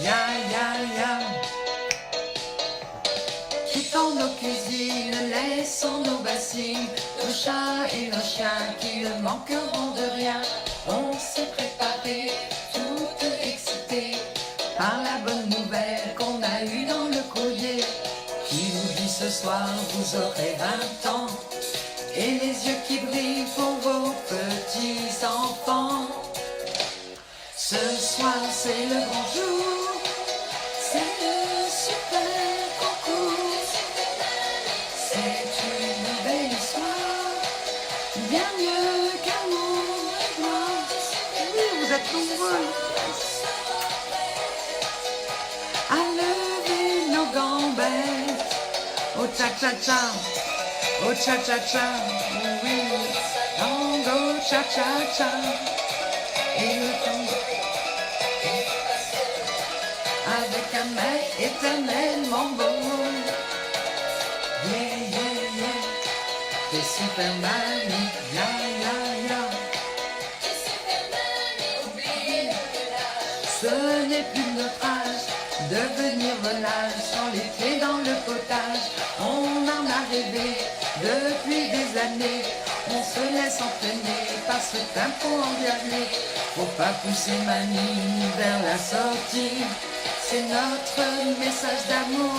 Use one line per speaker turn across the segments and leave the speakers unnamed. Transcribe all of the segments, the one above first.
ya, ya, ya. Quittons nos cuisines, laissons nos bassines, nos chats et nos chiens qui ne manqueront de rien. On s'est préparé, tout excité, par la bonne nouvelle qu'on a eue dans le courrier. Qui nous dit ce soir vous aurez 20 ans, et les yeux qui brillent pour vos petits enfants. Ce soir c'est le grand jour, c'est le super concours. C'est une belle histoire, bien mieux qu'amour et gloire. Oui, vous êtes nombreux à lever nos gambettes au cha-cha-cha, au cha-cha-cha, oui, tango cha-cha-cha. Et le tango avec un mec éternellement beau. Yeah, yeah, yeah, t'es Superman, ya, ya, ya. Ce n'est plus notre âge de devenir volage sans les pieds dans le potage. On en a rêvé depuis des années. On se laisse entraîner par ce tempo endiablé. Faut pas pousser mamie vers la sortie. C'est notre message d'amour.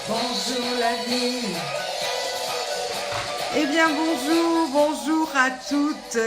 Bonjour la vie. Eh bien bonjour, bonjour à toutes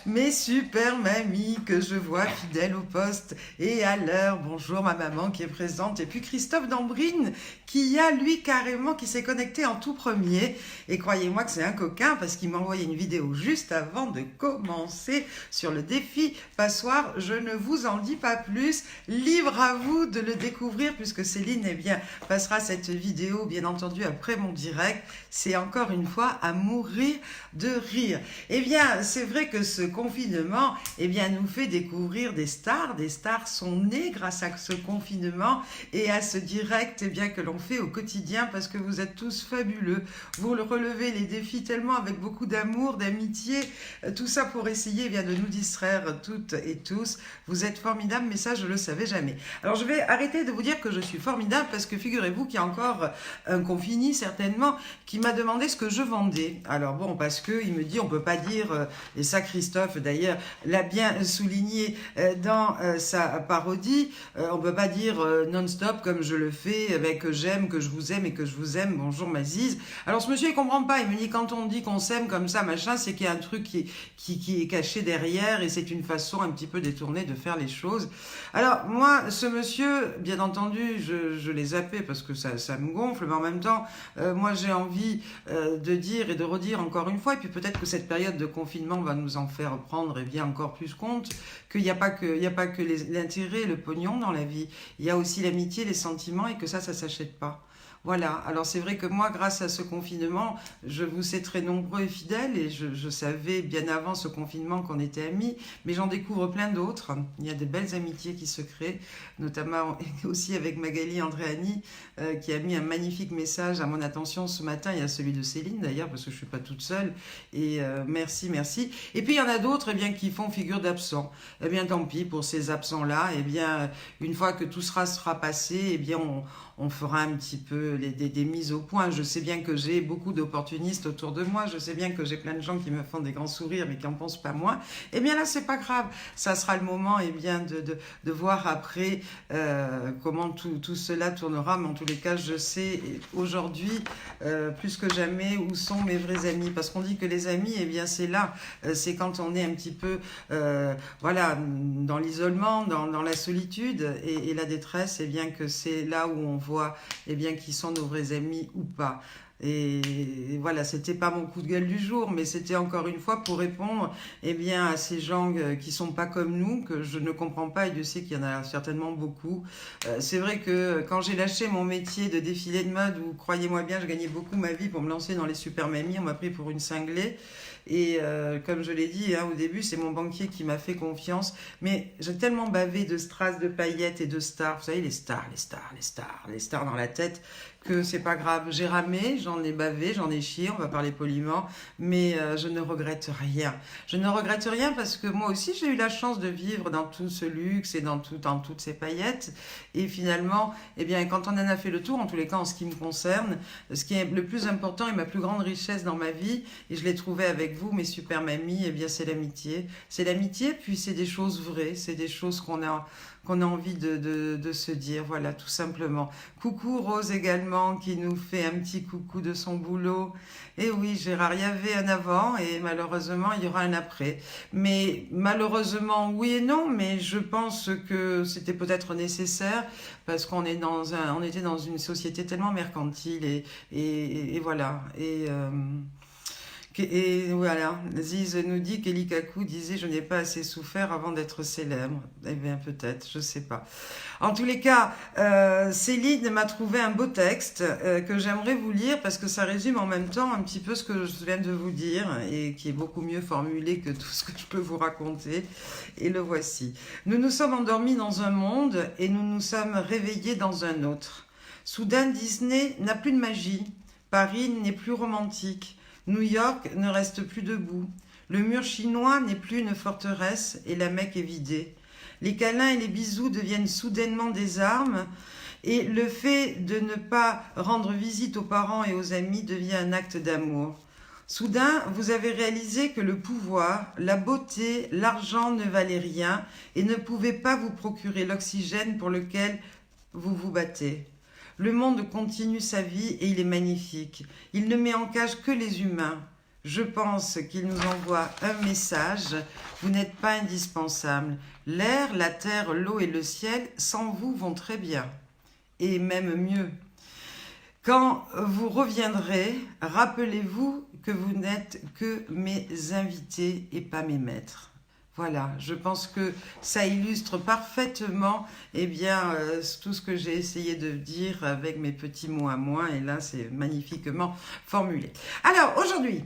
mes super mamies que je vois fidèles au poste et à l'heure. Bonjour ma maman qui est présente et puis Christophe Dambrine qui a lui carrément qui s'est connecté en tout premier et croyez-moi que c'est un coquin parce qu'il m'a envoyé une vidéo juste avant de commencer sur le défi passoire. Je ne vous en dis pas plus, libre à vous de le découvrir puisque Céline bien passera cette vidéo bien entendu après mon direct. C'est encore une fois à mourir de rire. Eh bien c'est vrai que ce confinement bien, nous fait découvrir des stars. Des stars sont nées grâce à ce confinement et à ce direct bien, que l'on fait au quotidien parce que vous êtes tous fabuleux. Vous relevez les défis tellement avec beaucoup d'amour, d'amitié, tout ça pour essayer bien, de nous distraire toutes et tous. Vous êtes formidables, mais ça je le savais jamais. Alors je vais arrêter de vous dire que je suis formidable parce que figurez-vous qu'il y a encore un confini certainement qui m'a demandé ce que je vendais. Alors bon, parce que il me dit on peut pas dire, et ça Christophe d'ailleurs l'a bien souligné dans sa parodie, on peut pas dire non-stop comme je le fais avec j'aime, que je vous aime et que je vous aime, bonjour Maziz. Alors ce monsieur il comprend pas, il me dit quand on dit qu'on s'aime comme ça machin, c'est qu'il y a un truc qui est caché derrière et c'est une façon un petit peu détournée de faire les choses. Alors moi ce monsieur, bien entendu je l'ai zappé parce que ça me gonfle, mais en même temps moi j'ai envie de dire et de redire encore une fois, et puis peut-être que cette période de confinement va nous en faire prendre bien encore plus compte qu'il n'y a pas que l'intérêt, le pognon dans la vie, il y a aussi l'amitié, les sentiments et que ça s'achète pas. Voilà, alors c'est vrai que moi, grâce à ce confinement, je vous sais très nombreux et fidèles et je savais bien avant ce confinement qu'on était amis, mais j'en découvre plein d'autres. Il y a des belles amitiés qui se créent, notamment aussi avec Magali Andréani, qui a mis un magnifique message à mon attention ce matin. Il y a celui de Céline d'ailleurs, parce que je ne suis pas toute seule, et merci, merci. Et puis il y en a d'autres qui font figure d'absents. Eh bien tant pis pour ces absents-là, eh bien une fois que tout sera passé, eh bien on fera un petit peu des mises au point. Je sais bien que j'ai beaucoup d'opportunistes autour de moi, je sais bien que j'ai plein de gens qui me font des grands sourires mais qui n'en pensent pas moins. Eh bien là, c'est pas grave. Ça sera le moment de voir après comment tout cela tournera. Mais en tous les cas, je sais aujourd'hui, plus que jamais, où sont mes vrais amis. Parce qu'on dit que les amis, eh bien c'est là. C'est quand on est un petit peu voilà, dans l'isolement, dans la solitude et la détresse, eh bien que c'est là où on voit eh bien, qui sont nos vrais amis ou pas. Et voilà, c'était pas mon coup de gueule du jour, mais c'était encore une fois pour répondre eh bien, à ces gens qui sont pas comme nous, que je ne comprends pas, et Dieu sait qu'il y en a certainement beaucoup. C'est vrai que quand j'ai lâché mon métier de défilé de mode, où croyez-moi bien, je gagnais beaucoup ma vie pour me lancer dans les super mamies, on m'a pris pour une cinglée. Et comme je l'ai dit hein, au début, c'est mon banquier qui m'a fait confiance. Mais j'ai tellement bavé de strass, de paillettes et de stars. Vous savez, les stars, les stars, les stars, les stars dans la tête, que c'est pas grave. J'ai ramé, j'en ai bavé, j'en ai chié, on va parler poliment, mais je ne regrette rien. Je ne regrette rien parce que moi aussi j'ai eu la chance de vivre dans tout ce luxe et dans toutes ces paillettes. Et finalement, eh bien, quand on en a fait le tour, en tous les cas en ce qui me concerne, ce qui est le plus important et ma plus grande richesse dans ma vie, et je l'ai trouvé avec vous, mes super mamies, eh bien c'est l'amitié. C'est l'amitié, puis c'est des choses vraies, c'est des choses qu'on a envie de se dire, voilà, tout simplement. Coucou Rose également, qui nous fait un petit coucou de son boulot. Et oui, Gérard, il y avait un avant et malheureusement, il y aura un après. Mais malheureusement, oui et non, mais je pense que c'était peut-être nécessaire parce on était dans une société tellement mercantile et voilà. Et voilà, Ziz nous dit qu'Eli Kaku disait je n'ai pas assez souffert avant d'être célèbre. Eh bien peut-être, je sais pas. En tous les cas, Céline m'a trouvé un beau texte que j'aimerais vous lire parce que ça résume en même temps un petit peu ce que je viens de vous dire et qui est beaucoup mieux formulé que tout ce que je peux vous raconter. Et le voici. Nous nous sommes endormis dans un monde et nous nous sommes réveillés dans un autre. Soudain, Disney n'a plus de magie. Paris n'est plus romantique. New York ne reste plus debout. Le mur chinois n'est plus une forteresse et la Mecque est vidée. Les câlins et les bisous deviennent soudainement des armes et le fait de ne pas rendre visite aux parents et aux amis devient un acte d'amour. Soudain, vous avez réalisé que le pouvoir, la beauté, l'argent ne valaient rien et ne pouvaient pas vous procurer l'oxygène pour lequel vous vous battez. Le monde continue sa vie et il est magnifique. Il ne met en cage que les humains. Je pense qu'il nous envoie un message. Vous n'êtes pas indispensable. L'air, la terre, l'eau et le ciel, sans vous, vont très bien. Et même mieux. Quand vous reviendrez, rappelez-vous que vous n'êtes que mes invités et pas mes maîtres. Voilà, je pense que ça illustre parfaitement eh bien, tout ce que j'ai essayé de dire avec mes petits mots à moi, et là c'est magnifiquement formulé. Alors aujourd'hui,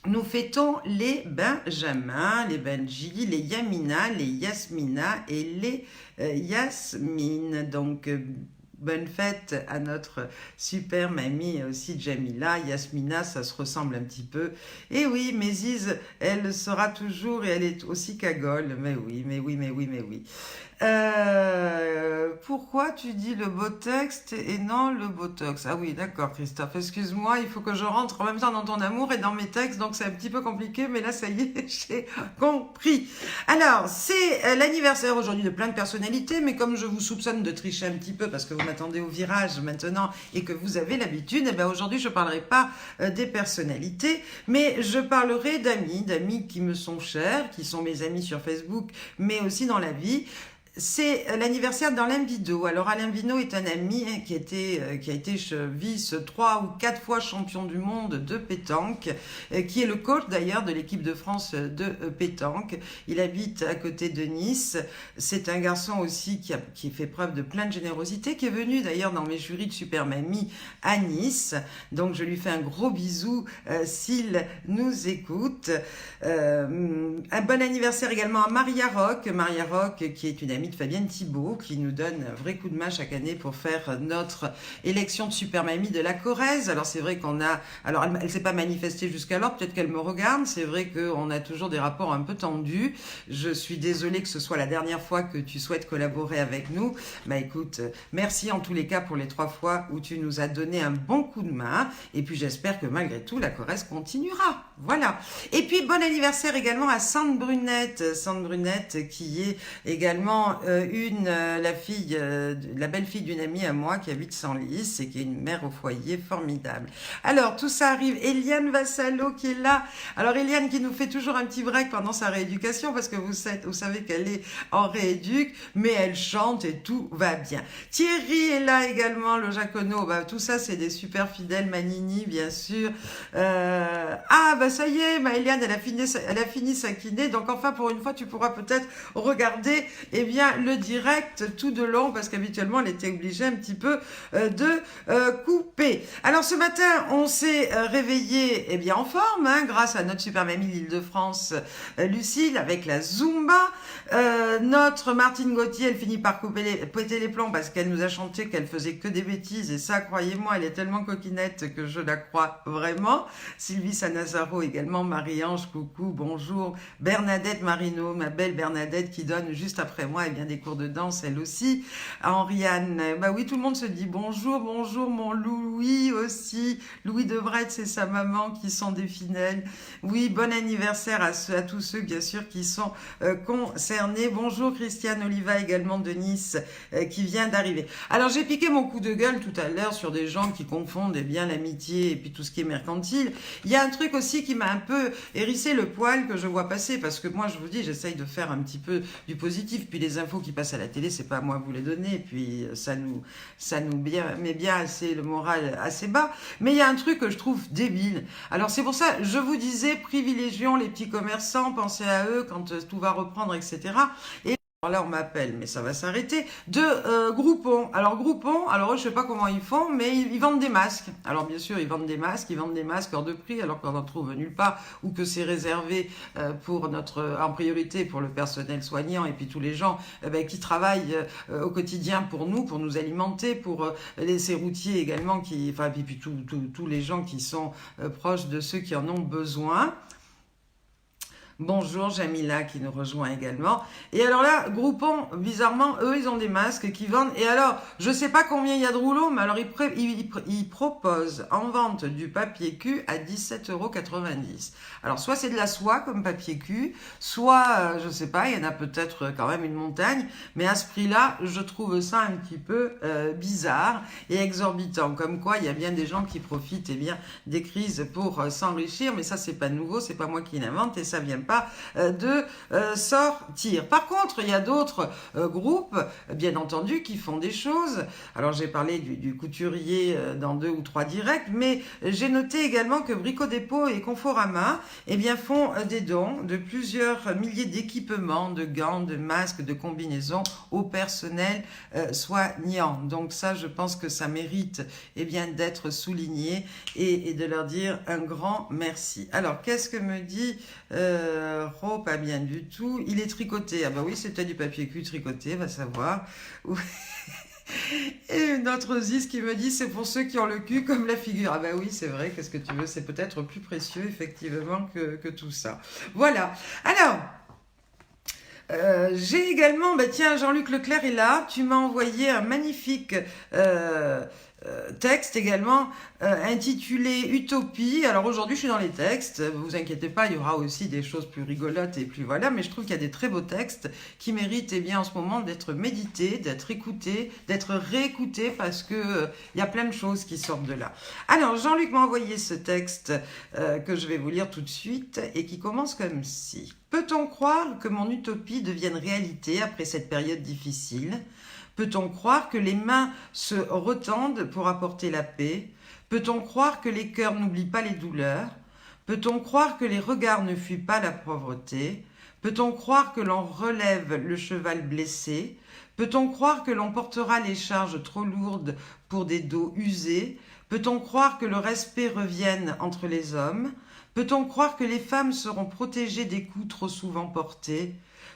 nous fêtons les Benjamins, les Benji, les Yamina, les Yasmina et les Yasmine. Donc bonne fête à notre super mamie aussi Jamila. Yasmina, ça se ressemble un petit peu. Et oui, mais Ziz, elle sera toujours et elle est aussi cagole. Mais oui, mais oui, mais oui, mais oui. Pourquoi tu dis le beau texte et non le botox? Ah oui, d'accord, Christophe. Excuse-moi, il faut que je rentre en même temps dans ton amour et dans mes textes, donc c'est un petit peu compliqué, mais là, ça y est, j'ai compris. Alors, c'est l'anniversaire aujourd'hui de plein de personnalités, mais comme je vous soupçonne de tricher un petit peu parce que vous m'attendez au virage maintenant et que vous avez l'habitude, eh ben aujourd'hui, je parlerai pas des personnalités, mais je parlerai d'amis qui me sont chers, qui sont mes amis sur Facebook, mais aussi dans la vie. C'est l'anniversaire d'Alain Vidot. Alors Alain Vidot est un ami qui a été vice 3 ou 4 fois champion du monde de pétanque, qui est le coach d'ailleurs de l'équipe de France de pétanque. Il habite à côté de Nice. C'est un garçon aussi qui fait preuve de plein de générosité, qui est venu d'ailleurs dans mes jurys de Super Mamie à Nice. Donc je lui fais un gros bisou s'il nous écoute. Un bon anniversaire également à Maria Rock. Maria Rock qui est une amie de Fabienne Thibault, qui nous donne un vrai coup de main chaque année pour faire notre élection de Super Mamie de la Corrèze. Alors c'est vrai qu'on a... Alors elle s'est pas manifestée jusqu'alors, peut-être qu'elle me regarde. C'est vrai qu'on a toujours des rapports un peu tendus. Je suis désolée que ce soit la dernière fois que tu souhaites collaborer avec nous. Bah écoute, merci en tous les cas pour les 3 fois où tu nous as donné un bon coup de main. Et puis j'espère que malgré tout, la Corrèze continuera. Voilà. Et puis bon anniversaire également à Sande Brunette. Sande Brunette qui est également la belle-fille d'une amie à moi qui habite Senlis et qui est une mère au foyer formidable. Alors, tout ça arrive. Eliane Vassalo qui est là. Alors, Eliane qui nous fait toujours un petit break pendant sa rééducation parce que vous savez qu'elle est en rééduque, mais elle chante et tout va bien. Thierry est là également, le Jacono. Bah, tout ça, c'est des super fidèles. Manini, bien sûr. Ça y est, Eliane, elle a fini sa kiné. Donc, enfin, pour une fois, tu pourras peut-être regarder, eh bien, bien le direct tout de long parce qu'habituellement elle était obligée un petit peu de couper. Alors ce matin on s'est réveillé eh bien en forme grâce à notre super mamie d'Île-de-France Lucille avec la Zumba. Notre Martine Gauthier elle finit par péter les plombs parce qu'elle nous a chanté qu'elle faisait que des bêtises et ça croyez-moi elle est tellement coquinette que je la crois vraiment. Sylvie Sanazaro également, Marie-Ange, coucou, bonjour. Bernadette Marino, ma belle Bernadette qui donne juste après moi eh bien, des cours de danse, elle aussi. Henriane, bah oui, tout le monde se dit bonjour, bonjour, mon Louis aussi. Louis Devret, c'est sa maman qui sont des fidèles. Oui, bon anniversaire à tous ceux, bien sûr, qui sont concernés. Bonjour Christiane Oliva également de Nice qui vient d'arriver. Alors, j'ai piqué mon coup de gueule tout à l'heure sur des gens qui confondent eh bien l'amitié et puis tout ce qui est mercantile. Il y a un truc aussi qui m'a un peu hérissé le poil que je vois passer parce que moi je vous dis j'essaye de faire un petit peu du positif puis les infos qui passent à la télé c'est pas à moi de vous les donner puis ça nous met bien assez le moral assez bas mais il y a un truc que je trouve débile. Alors c'est pour ça je vous disais privilégions les petits commerçants, pensez à eux quand tout va reprendre etc. Et alors là, on m'appelle, mais ça va s'arrêter, de Groupon. Alors Groupon, alors je sais pas comment ils font, mais ils vendent des masques. Alors bien sûr, ils vendent des masques hors de prix, alors qu'on en trouve nulle part, ou que c'est réservé en priorité pour le personnel soignant, et puis tous les gens qui travaillent au quotidien pour nous alimenter, pour ces routiers également, puis tous les gens qui sont proches de ceux qui en ont besoin. Bonjour Jamila qui nous rejoint également. Et alors là, Groupon, bizarrement, eux, ils ont des masques qui vendent. Et alors, je sais pas combien il y a de rouleaux, mais alors ils proposent en vente du papier cul à 17,90 €. Alors, soit c'est de la soie comme papier cul, soit, je sais pas, il y en a peut-être quand même une montagne. Mais à ce prix-là, je trouve ça un petit peu bizarre et exorbitant. Comme quoi, il y a bien des gens qui profitent des crises pour s'enrichir. Mais ça, c'est pas nouveau, c'est pas moi qui l'invente et ça vient pas de sortir. Par contre, il y a d'autres groupes, bien entendu, qui font des choses. Alors, j'ai parlé du couturier dans 2 ou 3 directs, mais j'ai noté également que Brico Dépôt et Conforama font des dons de plusieurs milliers d'équipements, de gants, de masques, de combinaisons au personnel soignant. Donc ça, je pense que ça mérite d'être souligné et de leur dire un grand merci. Alors, qu'est-ce que me dit pas bien du tout. Il est tricoté. Ah bah oui, c'était du papier cul tricoté, va savoir. Et une autre Ziz qui me dit c'est pour ceux qui ont le cul comme la figure. Ah bah oui, c'est vrai, qu'est-ce que tu veux, c'est peut-être plus précieux effectivement que tout ça. Voilà. Alors, j'ai également, tiens, Jean-Luc Leclerc est là, tu m'as envoyé un magnifique texte également intitulé Utopie. Alors aujourd'hui je suis dans les textes, vous inquiétez pas, il y aura aussi des choses plus rigolotes et plus voilà, mais je trouve qu'il y a des très beaux textes qui méritent en ce moment d'être médités, d'être écoutés, d'être réécoutés parce que il y a plein de choses qui sortent de là. Alors Jean-Luc m'a envoyé ce texte que je vais vous lire tout de suite et qui commence comme ci. Peut-on croire que mon utopie devienne réalité après cette période difficile ? Peut-on croire que les mains se retendent pour apporter la paix ? Peut-on croire que les cœurs n'oublient pas les douleurs ? Peut-on croire que les regards ne fuient pas la pauvreté ? Peut-on croire que l'on relève le cheval blessé ? Peut-on croire que l'on portera les charges trop lourdes pour des dos usés ? Peut-on croire que le respect revienne entre les hommes ? Peut-on croire que les femmes seront protégées des coups trop souvent portés ?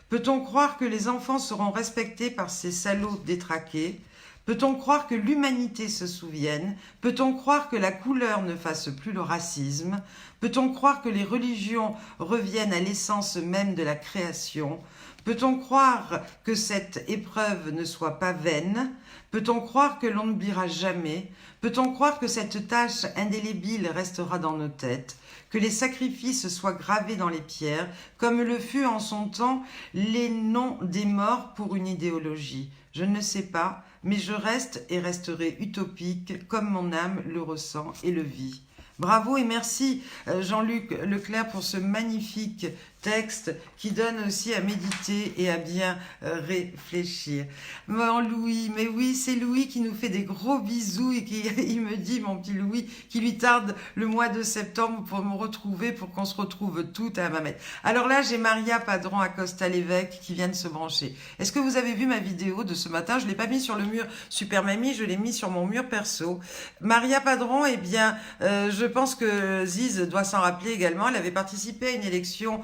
Peut-on croire que les enfants seront respectés par ces salauds détraqués ? Peut-on croire que l'humanité se souvienne ? Peut-on croire que la couleur ne fasse plus le racisme ? Peut-on croire que les religions reviennent à l'essence même de la création ? Peut-on croire que cette épreuve ne soit pas vaine ? Peut-on croire que l'on n'oubliera jamais ? Peut-on croire que cette tâche indélébile restera dans nos têtes ? Que les sacrifices soient gravés dans les pierres, comme le fut en son temps les noms des morts pour une idéologie. Je ne sais pas, mais je reste et resterai utopique, comme mon âme le ressent et le vit. Bravo et merci Jean-Luc Leclerc pour ce magnifique texte qui donne aussi à méditer et à bien réfléchir. Mon Louis, mais oui, c'est Louis qui nous fait des gros bisous et qui il me dit, mon petit Louis, qu'il lui tarde le mois de septembre pour me retrouver, pour qu'on se retrouve toutes à Mamet. Alors là, j'ai Maria Padron Acosta l'évêque qui vient de se brancher. Est-ce que vous avez vu ma vidéo de ce matin? Je l'ai pas mis sur le mur Super Mamie, je l'ai mis sur mon mur perso. Maria Padron, eh bien, je pense que Ziz doit s'en rappeler également. Elle avait participé à une élection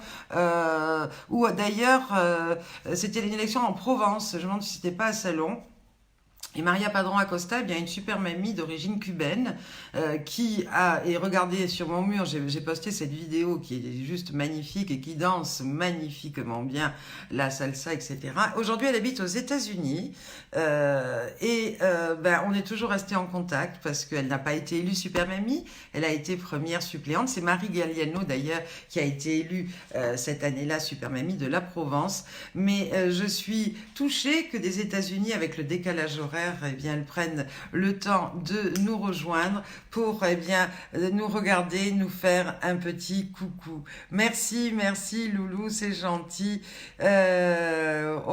où d'ailleurs c'était une élection en Provence. Je me demande si c'était pas à Salon. Et Maria Padron Acosta, eh bien, une super mamie d'origine cubaine qui a, et regardez sur mon mur, j'ai posté cette vidéo qui est juste magnifique et qui danse magnifiquement bien la salsa, etc. Aujourd'hui, elle habite aux États-Unis ben, on est toujours resté en contact parce qu'elle n'a pas été élue super mamie, elle a été première suppléante. C'est Marie Galliano d'ailleurs qui a été élue cette année-là super mamie de la Provence. Mais je suis touchée que des États-Unis, avec le décalage horaire, eh bien, elles prennent le temps de nous rejoindre pour eh bien, nous regarder, nous faire un petit coucou. Merci, merci Loulou, c'est gentil. Oh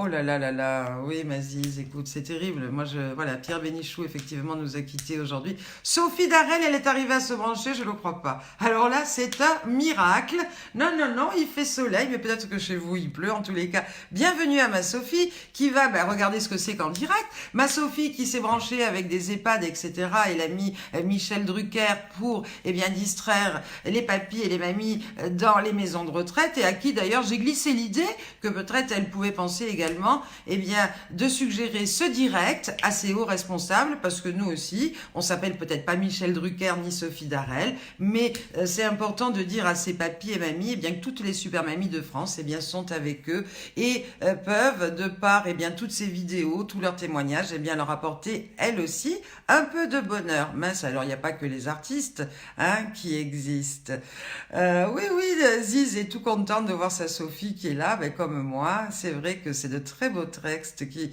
là là là là, oui Maziz, écoute, c'est terrible. Moi, voilà, Pierre Bénichou, effectivement, nous a quittés aujourd'hui. Sophie Darel, elle est arrivée à se brancher, je ne le crois pas. Alors là, c'est un miracle. Non, non, non, il fait soleil, mais peut-être que chez vous, il pleut. En tous les cas, bienvenue à ma Sophie, qui va regarder ce que c'est qu'en direct. Ma Sophie qui s'est branchée avec des EHPAD, etc. Et l'ami Michel Drucker pour eh bien, distraire les papis et les mamies dans les maisons de retraite, et à qui d'ailleurs j'ai glissé l'idée que peut-être elle pouvait penser également eh bien, de suggérer ce direct à ses hauts responsables, parce que nous aussi, on s'appelle peut-être pas Michel Drucker ni Sophie Darel, mais c'est important de dire à ces papis et mamies eh bien, que toutes les super mamies de France eh bien, sont avec eux et peuvent, de par eh bien, toutes ces vidéos, tous leurs témoignages, eh bien, leur apporter, elles aussi, un peu de bonheur. Mince, alors il n'y a pas que les artistes qui existent. Oui, oui, Ziz est tout contente de voir sa Sophie qui est là, comme moi. C'est vrai que c'est de très beaux textes qui,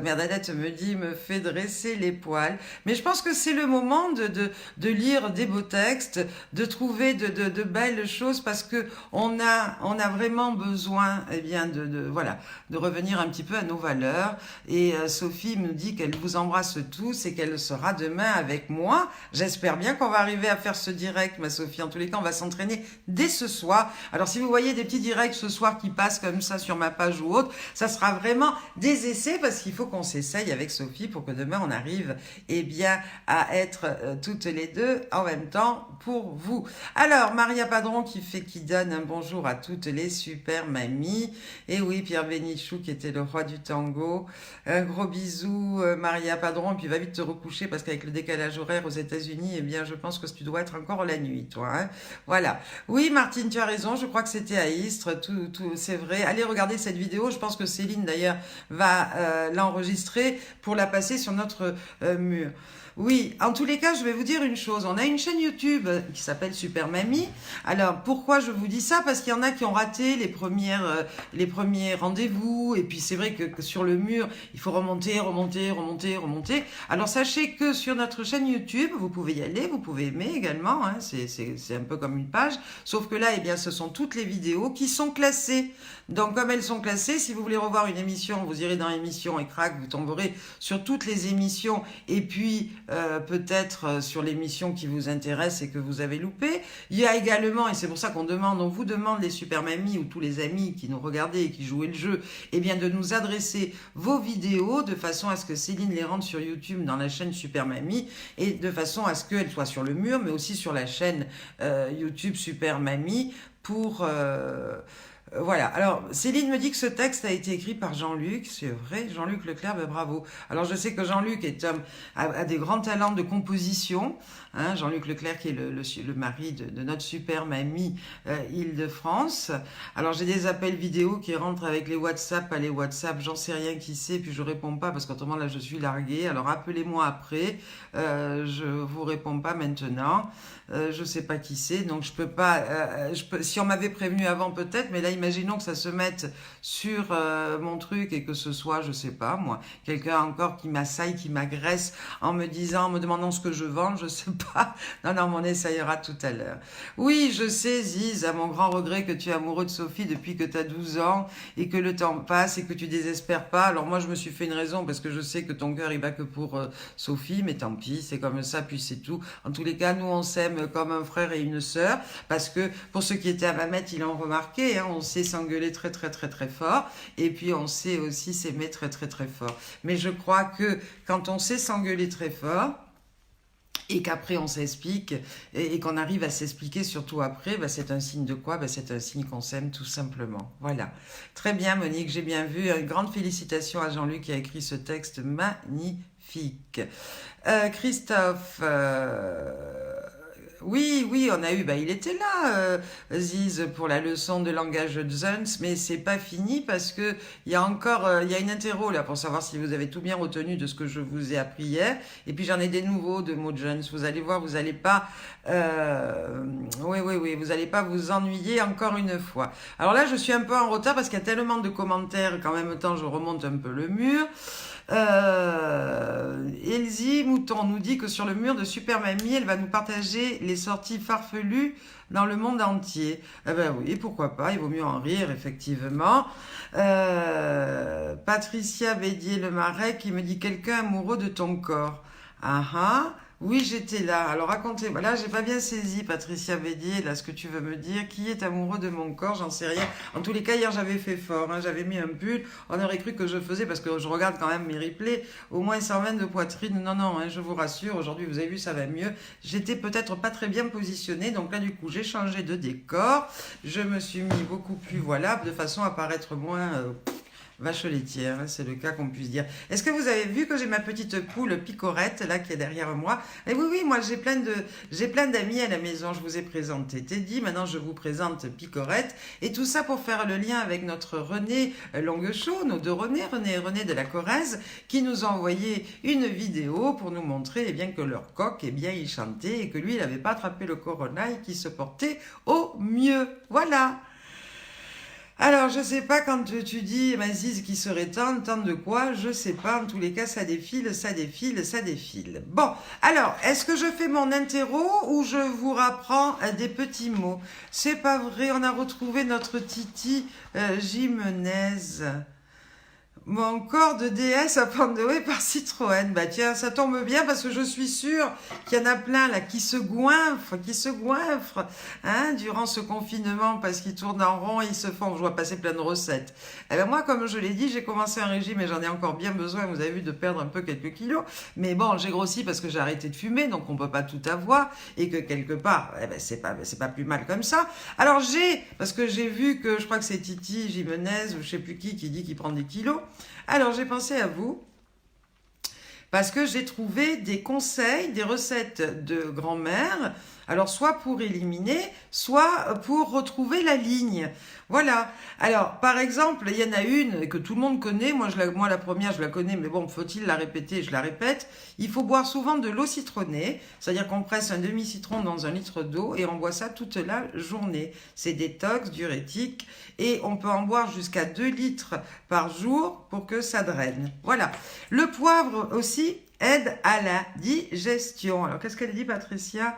Merdadette me dit, me fait dresser les poils. Mais je pense que c'est le moment de lire des beaux textes, de trouver de belles choses, parce que on a vraiment besoin eh bien, voilà, de revenir un petit peu à nos valeurs. Et Sophie me dit qu'elle vous embrasse tous et qu'elle sera demain avec moi. J'espère bien qu'on va arriver à faire ce direct, ma Sophie. En tous les cas, on va s'entraîner dès ce soir. Alors, si vous voyez des petits directs ce soir qui passent comme ça sur ma page ou autre, ça sera vraiment des essais, parce qu'il faut qu'on s'essaye avec Sophie pour que demain, on arrive eh bien, à être toutes les deux en même temps pour vous. Alors, Maria Padron qui donne un bonjour à toutes les super mamies. Et oui, Pierre Bénichou qui était le roi du tango. Un gros bisou, Maria Padron, puis va vite te recoucher parce qu'avec le décalage horaire aux États-Unis, eh bien, je pense que tu dois être encore la nuit, toi. Hein, voilà. Oui, Martine, tu as raison. Je crois que c'était à Istres. C'est vrai. Allez regarder cette vidéo. Je pense que Céline, d'ailleurs, va l'enregistrer pour la passer sur notre mur. Oui, en tous les cas, je vais vous dire une chose. On a une chaîne YouTube qui s'appelle Super Mamie. Alors, pourquoi je vous dis ça? Parce qu'il y en a qui ont raté les premiers rendez-vous. Et puis, c'est vrai que sur le mur, il faut remonter. Alors, sachez que sur notre chaîne YouTube, vous pouvez y aller, vous pouvez aimer également. Hein, c'est un peu comme une page. Sauf que là, eh bien, ce sont toutes les vidéos qui sont classées. Donc, comme elles sont classées, si vous voulez revoir une émission, vous irez dans émissions et crac, vous tomberez sur toutes les émissions. Et puis, peut-être sur l'émission qui vous intéresse et que vous avez loupé. Il y a également, et c'est pour ça on vous demande les super mamies ou tous les amis qui nous regardaient et qui jouaient le jeu, eh bien de nous adresser vos vidéos de façon à ce que Céline les rende sur YouTube dans la chaîne Super Mamie et de façon à ce qu'elles soient sur le mur, mais aussi sur la chaîne YouTube Super Mamie pour... voilà, alors Céline me dit que ce texte a été écrit par Jean-Luc, c'est vrai, Jean-Luc Leclerc, bravo. Alors je sais que Jean-Luc a des grands talents de composition, hein, Jean-Luc Leclerc qui est le mari de notre super mamie Île-de-France. Alors j'ai des appels vidéo qui rentrent avec les WhatsApp, pas les WhatsApp, j'en sais rien qui c'est, puis je réponds pas parce qu'autrement là je suis larguée, alors appelez-moi après, je vous réponds pas maintenant. Je sais pas qui c'est, donc je peux pas. Si on m'avait prévenu avant peut-être, mais là il imaginons que ça se mette sur mon truc et que ce soit, je sais pas moi, quelqu'un encore qui m'assaille, qui m'agresse en me disant, en me demandant ce que je vends, je sais pas. Non, non, mais on essayera tout à l'heure. Oui, je sais, Ziz, à mon grand regret, que tu es amoureux de Sophie depuis que tu as 12 ans et que le temps passe et que tu désespères pas. Alors moi, je me suis fait une raison parce que je sais que ton cœur, il bat que pour Sophie, mais tant pis, c'est comme ça, puis c'est tout. En tous les cas, nous, on s'aime comme un frère et une sœur parce que pour ceux qui étaient à Mamette, ils l'ont remarqué, hein, on sait s'engueuler très, très, très, très fort et puis on sait aussi s'aimer très, très, très fort. Mais je crois que quand on sait s'engueuler très fort, et qu'après on s'explique et qu'on arrive à s'expliquer surtout après, bah c'est un signe de quoi? Bah c'est un signe qu'on s'aime tout simplement. Voilà. Très bien Monique, j'ai bien vu. Une grande félicitations à Jean-Luc qui a écrit ce texte magnifique. Christophe, oui, oui, on a eu, bah, il était là, Ziz, pour la leçon de langage de Zuns, mais c'est pas fini parce que il y a encore, il y a une interro là pour savoir si vous avez tout bien retenu de ce que je vous ai appris hier. Et puis j'en ai des nouveaux de mots de Zuns. Vous allez voir, vous allez pas, oui, vous allez pas vous ennuyer encore une fois. Alors là, je suis un peu en retard parce qu'il y a tellement de commentaires qu'en même temps je remonte un peu le mur. Elsie Mouton nous dit que sur le mur de Super Mamie, elle va nous partager les sorties farfelues dans le monde entier. Eh ben oui, pourquoi pas, il vaut mieux en rire, effectivement. Patricia Bédier-Le Marais qui me dit quelqu'un amoureux de ton corps. Ah ah. Oui, j'étais là. Alors racontez-moi. Là, j'ai pas bien saisi, Patricia Bédier, là, ce que tu veux me dire. Qui est amoureux de mon corps? J'en sais rien. En tous les cas, hier, j'avais fait fort. Hein. J'avais mis un pull. On aurait cru que je faisais, parce que je regarde quand même mes replays, au moins 120 de poitrine. Non, non, hein, je vous rassure. Aujourd'hui, vous avez vu, ça va mieux. J'étais peut-être pas très bien positionnée. Donc là, du coup, j'ai changé de décor. Je me suis mis beaucoup plus, voilà, de façon à paraître moins... vache laitière, c'est le cas qu'on puisse dire. Est-ce que vous avez vu que j'ai ma petite poule Picorette, là, qui est derrière moi? Et oui, oui, moi, j'ai plein d'amis à la maison. Je vous ai présenté Teddy, maintenant je vous présente Picorette. Et tout ça pour faire le lien avec notre René Longuechaud, nos deux René et René de la Corrèze, qui nous ont envoyé une vidéo pour nous montrer, eh bien, que leur coq, eh bien, il chantait et que lui, il n'avait pas attrapé le corona et qu'il se portait au mieux. Voilà. Alors, je sais pas quand tu dis, Maziz, qui serait temps de quoi, je sais pas, en tous les cas, ça défile, ça défile, ça défile. Bon, alors, est-ce que je fais mon interro ou je vous rapprends des petits mots? C'est pas vrai, on a retrouvé notre Titi Jimenez. Mon corps de déesse abandonné par Citroën. Bah tiens, ça tombe bien parce que je suis sûre qu'il y en a plein là qui se goinfrent, hein, durant ce confinement parce qu'ils tournent en rond et ils se font, je vois passer plein de recettes. Eh ben moi, comme je l'ai dit, j'ai commencé un régime et j'en ai encore bien besoin, vous avez vu, de perdre un peu quelques kilos. Mais bon, j'ai grossi parce que j'ai arrêté de fumer, donc on peut pas tout avoir et que quelque part, eh ben c'est pas plus mal comme ça. Alors parce que j'ai vu que, je crois que c'est Titi Jimenez ou je sais plus qui dit qu'il prend des kilos. Alors, j'ai pensé à vous parce que j'ai trouvé des conseils, des recettes de grand-mère, alors soit pour éliminer, soit pour retrouver la ligne. Voilà. Alors, par exemple, il y en a une que tout le monde connaît. Moi, la première, je la connais, mais bon, faut-il la répéter? Je la répète. Il faut boire souvent de l'eau citronnée, c'est-à-dire qu'on presse un demi-citron dans un litre d'eau et on boit ça toute la journée. C'est détox, diurétique, et on peut en boire jusqu'à 2 litres par jour pour que ça draine. Voilà. Le poivre aussi aide à la digestion. Alors, qu'est-ce qu'elle dit, Patricia?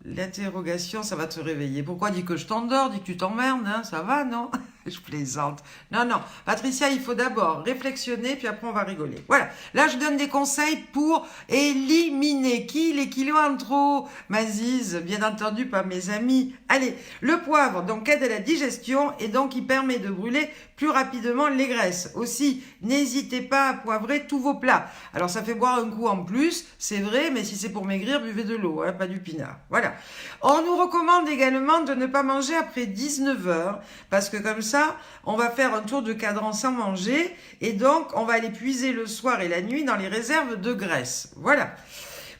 L'interrogation, ça va te réveiller. Pourquoi? Dis que je t'endors, dis que tu t'emmerdes, hein, ça va, non? Je plaisante. Non, non. Patricia, il faut d'abord réflexionner, puis après on va rigoler. Voilà. Là, je donne des conseils pour éliminer les kilos en trop. Maziz, bien entendu, pas mes amis. Allez, le poivre, donc, aide à la digestion et donc il permet de brûler plus rapidement les graisses. Aussi, n'hésitez pas à poivrer tous vos plats. Alors, ça fait boire un coup en plus, c'est vrai, mais si c'est pour maigrir, buvez de l'eau, hein, pas du pinard. Voilà. On nous recommande également de ne pas manger après 19 heures, parce que comme ça, on va faire un tour de cadran sans manger, et donc on va aller puiser le soir et la nuit dans les réserves de graisse. Voilà.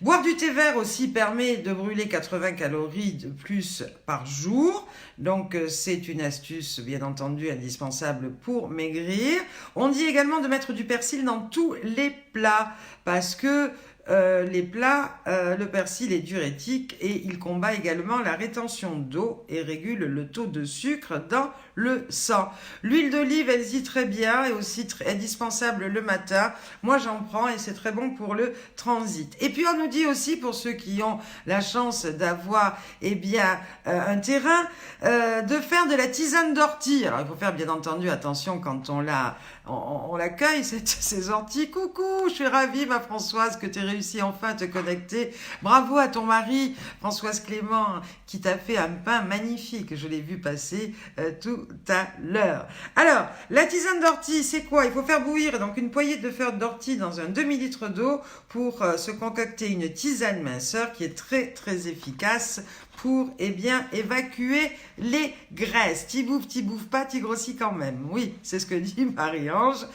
Boire du thé vert aussi permet de brûler 80 calories de plus par jour. Donc, c'est une astuce, bien entendu, indispensable pour maigrir. On dit également de mettre du persil dans tous les plats parce que les plats, le persil est diurétique et il combat également la rétention d'eau et régule le taux de sucre dans le sang. L'huile d'olive, elle dit très bien et aussi très indispensable le matin. Moi, j'en prends et c'est très bon pour le transit. Et puis, on nous dit aussi, pour ceux qui ont la chance d'avoir, eh bien, un terrain, de faire de la tisane d'ortie. Alors, il faut faire, bien entendu, attention quand on l'accueille, ces orties. Coucou, je suis ravie, ma Françoise, que tu aies réussi enfin à te connecter. Bravo à ton mari, Françoise Clément, qui t'a fait un pain magnifique. Je l'ai vu passer tout à l'heure. Alors, la tisane d'ortie, c'est quoi? Il faut faire bouillir donc une poignée de feuilles d'ortie dans un demi-litre d'eau pour se concocter une tisane minceur qui est très très efficace pour, eh bien, évacuer les graisses. T'y bouffes pas, t'y grossis quand même. Oui, c'est ce que dit Marie-Ange.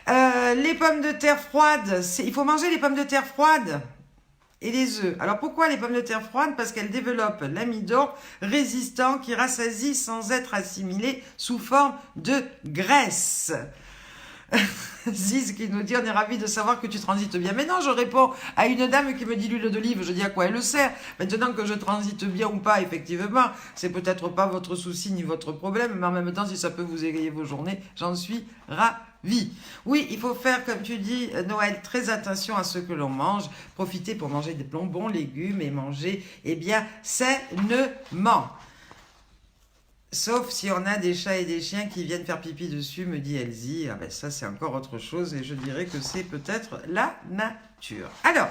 Les pommes de terre froides, il faut manger les pommes de terre froides et les œufs. Alors pourquoi les pommes de terre froides? Parce qu'elles développent l'amidon résistant qui rassasie sans être assimilé sous forme de graisse. Ziz qui nous dit on est ravis de savoir que tu transites bien. Mais non, je réponds à une dame qui me dit l'huile d'olive, je dis à quoi elle le sert. Maintenant que je transite bien ou pas, effectivement, c'est peut-être pas votre souci ni votre problème, mais en même temps, si ça peut vous égayer vos journées, j'en suis ravie. Oui, il faut faire, comme tu dis, Noël, très attention à ce que l'on mange. Profitez pour manger des bons légumes et manger, eh bien, sainement. Sauf si on a des chats et des chiens qui viennent faire pipi dessus, me dit Elsie. Ah ben ça, c'est encore autre chose et je dirais que c'est peut-être la nature. Alors,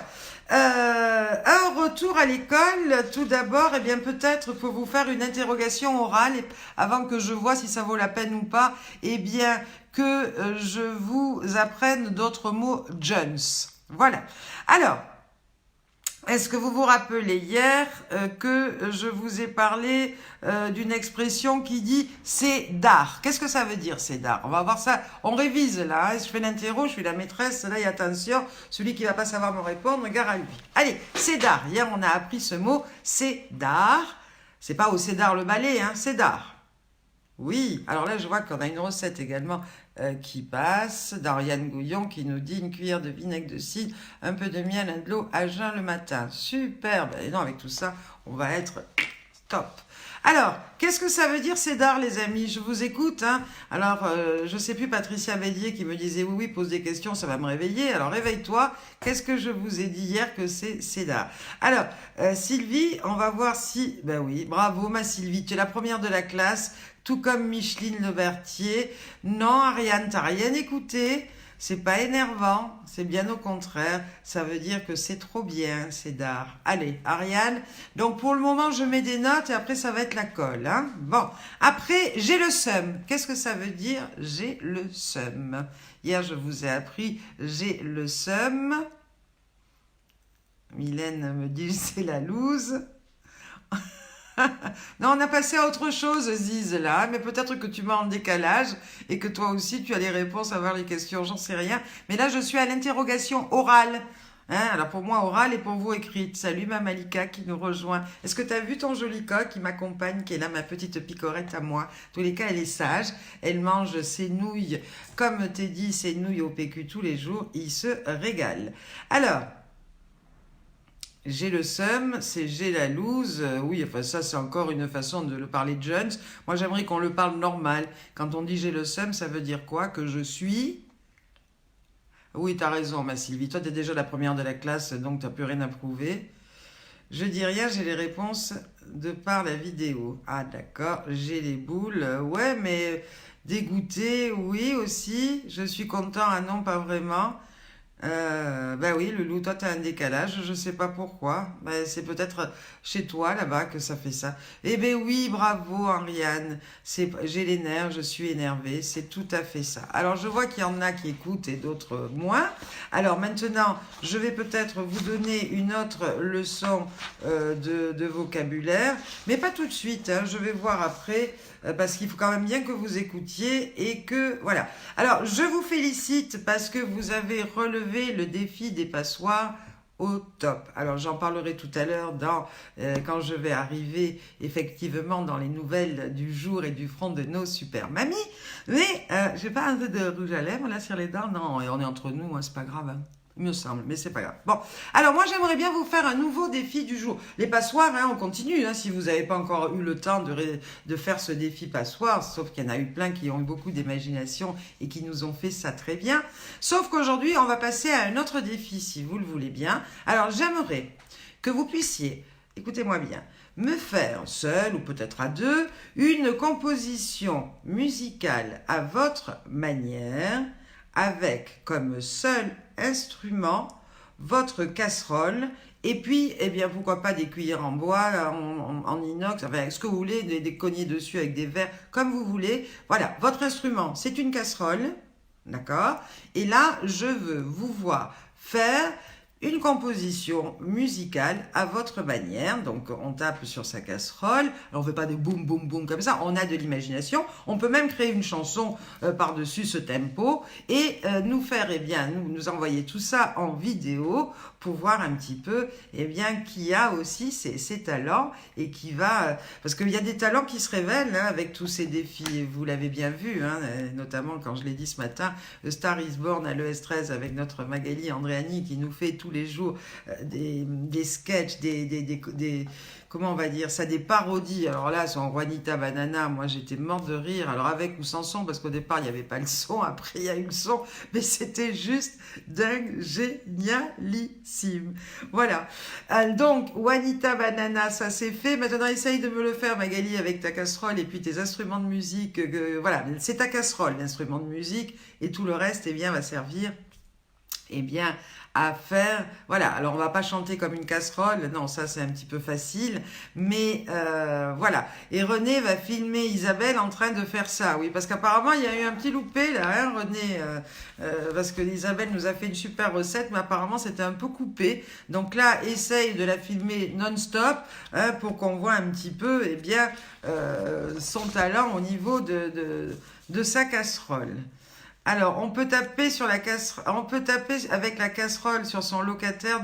un retour à l'école, tout d'abord, eh bien peut-être pour vous faire une interrogation orale avant que je vois si ça vaut la peine ou pas, eh bien que je vous apprenne d'autres mots Jones. Voilà. Alors, est-ce que vous vous rappelez hier que je vous ai parlé d'une expression qui dit « c'est d'art ». Qu'est-ce que ça veut dire, c'est d'art? On va voir ça, on révise là, hein. Je fais l'interro, je suis la maîtresse, là, et attention, celui qui va pas savoir me répondre, gare à lui. Allez, c'est d'art. Hier, on a appris ce mot, c'est d'art. C'est pas au Cédar le ballet, hein, c'est d'art. Oui, alors là, je vois qu'on a une recette également qui passe, d'Ariane Gouillon qui nous dit une cuillère de vinaigre de cidre, un peu de miel, un de l'eau à jeun le matin. Superbe. Et non, avec tout ça, on va être top. Alors, qu'est-ce que ça veut dire Cédar, les amis? Je vous écoute. Hein. Alors, je sais plus, Patricia Bélier qui me disait oui, pose des questions, ça va me réveiller. Alors, réveille-toi. Qu'est-ce que je vous ai dit hier que c'est Cédar? Alors, Sylvie, on va voir si... Ben oui, bravo ma Sylvie, tu es la première de la classe, tout comme Micheline Levertier. Non, Ariane, t'as rien écouté. C'est pas énervant, c'est bien au contraire. Ça veut dire que c'est trop bien, c'est d'art. Allez, Ariane. Donc pour le moment, je mets des notes et après ça va être la colle. Hein. Bon, après, j'ai le seum. Qu'est-ce que ça veut dire? J'ai le seum. Hier, je vous ai appris j'ai le seum. Mylène me dit c'est la loose. Non, on a passé à autre chose, Ziz, là, mais peut-être que tu m'as en décalage et que toi aussi, tu as les réponses à voir les questions, j'en sais rien. Mais là, je suis à l'interrogation orale. Hein, alors, pour moi, orale et pour vous, écrite. Salut, ma Malika qui nous rejoint. Est-ce que tu as vu ton joli coq qui m'accompagne, qui est là, ma petite picorette à moi? En tous les cas, elle est sage. Elle mange ses nouilles, comme t'es dit, ses nouilles au PQ tous les jours. Il se régale. Alors... J'ai le seum, c'est j'ai la loose. Oui, enfin ça c'est encore une façon de le parler de Jones. Moi j'aimerais qu'on le parle normal. Quand on dit j'ai le seum, ça veut dire quoi? Que je suis... Oui, t'as raison ma Sylvie. Toi t'es déjà la première de la classe, donc t'as plus rien à prouver. Je dis rien, j'ai les réponses de par la vidéo. Ah d'accord, j'ai les boules. Ouais, mais dégoûté, oui aussi. Je suis content, ah non, pas vraiment. Ben oui, Loulou, toi t'as un décalage, je sais pas pourquoi. Ben, c'est peut-être chez toi là-bas que ça fait ça. Eh ben oui, bravo Ariane. J'ai les nerfs, je suis énervée, c'est tout à fait ça. Alors je vois qu'il y en a qui écoutent et d'autres moins. Alors maintenant, je vais peut-être vous donner une autre leçon de vocabulaire, mais pas tout de suite. Hein, je vais voir après. Parce qu'il faut quand même bien que vous écoutiez et que... Voilà. Alors, je vous félicite parce que vous avez relevé le défi des passoires au top. Alors, j'en parlerai tout à l'heure quand je vais arriver effectivement dans les nouvelles du jour et du front de nos super mamies. Mais, j'ai pas un peu de rouge à lèvres là sur les dents. Non, et on est entre nous, hein, c'est pas grave. Hein. il me semble, mais c'est pas grave. Bon, alors moi j'aimerais bien vous faire un nouveau défi du jour. Les passoires, hein, on continue, hein, si vous n'avez pas encore eu le temps de faire ce défi passoire, sauf qu'il y en a eu plein qui ont eu beaucoup d'imagination et qui nous ont fait ça très bien. Sauf qu'aujourd'hui, on va passer à un autre défi, si vous le voulez bien. Alors j'aimerais que vous puissiez, écoutez-moi bien, me faire, seul ou peut-être à deux, une composition musicale à votre manière, avec comme seul instrument votre casserole, et puis, eh bien, pourquoi pas des cuillères en bois, en inox, enfin, ce que vous voulez, des cognets dessus avec des verres, comme vous voulez. Voilà, votre instrument, c'est une casserole, d'accord? Et là, je veux vous voir faire une composition musicale à votre manière. Donc on tape sur sa casserole, alors on ne fait pas des boum boum boum comme ça, on a de l'imagination, on peut même créer une chanson par-dessus ce tempo et nous faire, eh bien, nous envoyer tout ça en vidéo pour voir un petit peu, eh bien, qui a aussi ses talents et qui va, parce qu'il y a des talents qui se révèlent hein, avec tous ces défis, vous l'avez bien vu, hein, notamment quand je l'ai dit ce matin, Star is Born à l'ES13 avec notre Magali Andréani qui nous fait tous les jours des sketchs, comment on va dire ça, des parodies. Alors là, sur Juanita Banana, moi j'étais morte de rire, alors avec ou sans son, parce qu'au départ il n'y avait pas le son, après il y a eu le son, mais c'était juste dingue, génialissime. Voilà. Donc, Juanita Banana, ça c'est fait. Maintenant, essaye de me le faire, Magali, avec ta casserole et puis tes instruments de musique. Voilà, c'est ta casserole, l'instrument de musique, et tout le reste, eh bien, va servir, eh bien, à faire, voilà, alors on va pas chanter comme une casserole, non, ça c'est un petit peu facile, mais voilà, et René va filmer Isabelle en train de faire ça, oui, parce qu'apparemment il y a eu un petit loupé là, hein, René, parce que Isabelle nous a fait une super recette, mais apparemment c'était un peu coupé, donc là, essaye de la filmer non-stop, hein, pour qu'on voit un petit peu, eh bien, son talent au niveau de sa casserole. Alors, on peut taper sur la casserole, on peut taper avec la casserole sur son locataire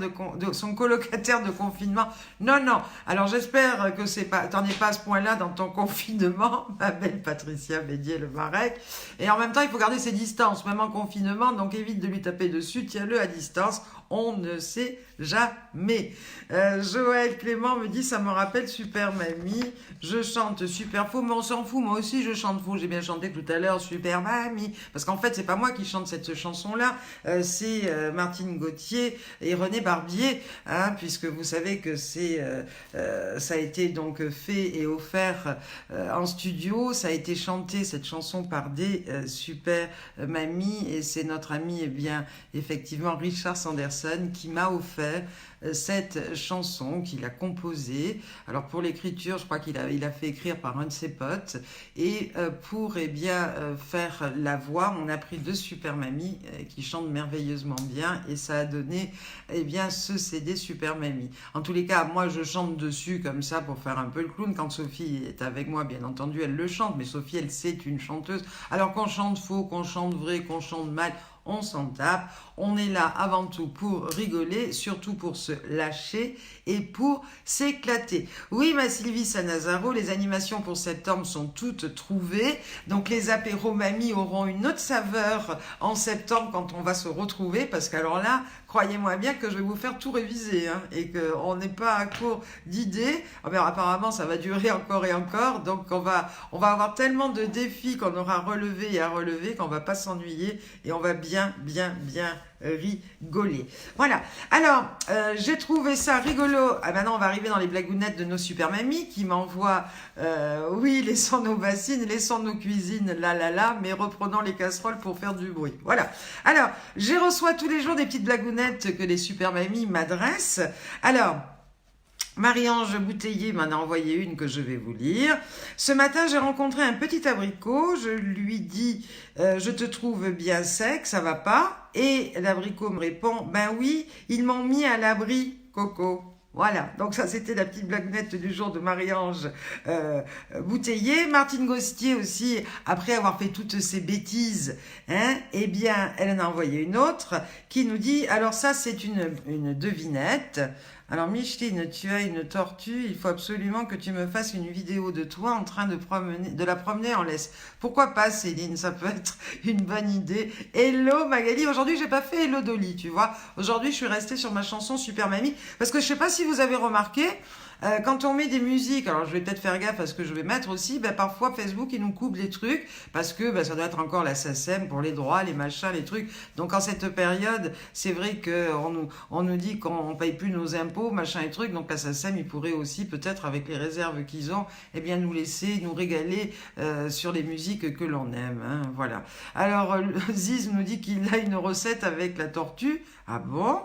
son colocataire de confinement. Non, non. Alors, j'espère que t'en es pas à ce point-là dans ton confinement, ma belle Patricia Bédier-Le-Marec. Et en même temps, il faut garder ses distances, même en confinement. Donc, évite de lui taper dessus. Tiens-le à distance. On ne sait jamais. Joël Clément me dit, ça me rappelle Super Mamie. Je chante super faux, mais on s'en fout. Moi aussi, je chante faux. J'ai bien chanté tout à l'heure Super Mamie. Parce qu'en fait, c'est pas moi qui chante cette chanson-là. C'est Martine Gauthier et René Barbier. Hein, puisque vous savez que ça a été donc fait et offert en studio. Ça a été chanté, cette chanson, par des Super Mamies. Et c'est notre ami, eh bien, effectivement, Richard Sanderson, qui m'a offert cette chanson, qu'il a composée. Alors pour l'écriture, je crois qu'il a fait écrire par un de ses potes. Et pour eh bien, faire la voix, on a pris deux Super Mamies qui chantent merveilleusement bien. Et ça a donné eh bien, ce CD Super Mamie. En tous les cas, moi je chante dessus comme ça pour faire un peu le clown. Quand Sophie est avec moi, bien entendu, elle le chante. Mais Sophie, elle, c'est une chanteuse. Alors qu'on chante faux, qu'on chante vrai, qu'on chante mal, on s'en tape. On est là avant tout pour rigoler, surtout pour se lâcher et pour s'éclater. Oui, ma Sylvie Sanazaro, les animations pour septembre sont toutes trouvées. Donc les apéros mamies auront une autre saveur en septembre quand on va se retrouver, parce qu'alors là, croyez-moi bien que je vais vous faire tout réviser, hein, et qu'on n'est pas à court d'idées. Alors, apparemment, ça va durer encore et encore. Donc on va avoir tellement de défis qu'on aura relevés et à relever qu'on va pas s'ennuyer et on va bien rigoler. Voilà. Alors, j'ai trouvé ça rigolo. Ah, maintenant, on va arriver dans les blagounettes de nos super mamies qui m'envoient, oui, laissons nos bassines, laissons nos cuisines, mais reprenons les casseroles pour faire du bruit. Voilà. Alors, je reçois tous les jours des petites blagounettes que les super mamies m'adressent. Alors, Marie-Ange Bouteiller m'en a envoyé une que je vais vous lire. Ce matin, j'ai rencontré un petit abricot. Je lui dis, je te trouve bien sec, ça va pas? Et l'abricot me répond, ben oui, ils m'ont mis à l'abri, Coco. Voilà, donc ça c'était la petite blaguette du jour de Marie-Ange Bouteiller. Martine Gostier aussi, après avoir fait toutes ces bêtises, hein, eh bien, elle en a envoyé une autre qui nous dit, alors ça c'est une devinette. Alors, Micheline, tu as une tortue, il faut absolument que tu me fasses une vidéo de toi en train de la promener en laisse. Pourquoi pas, Céline? Ça peut être une bonne idée. Hello, Magali. Aujourd'hui, j'ai pas fait Hello Dolly, tu vois. Aujourd'hui, je suis restée sur ma chanson Super Mamie. Parce que je sais pas si vous avez remarqué, quand on met des musiques, alors je vais peut-être faire gaffe à ce que je vais mettre aussi, ben parfois Facebook il nous coupe les trucs parce que ben, ça doit être encore la SACEM pour les droits, les machins, les trucs. Donc en cette période, c'est vrai on nous dit qu'on ne paye plus nos impôts, machin et trucs. Donc la SACEM, ils pourraient aussi peut-être avec les réserves qu'ils ont, eh bien nous laisser nous régaler sur les musiques que l'on aime. Hein, voilà. Alors Ziz nous dit qu'il a une recette avec la tortue. Ah bon?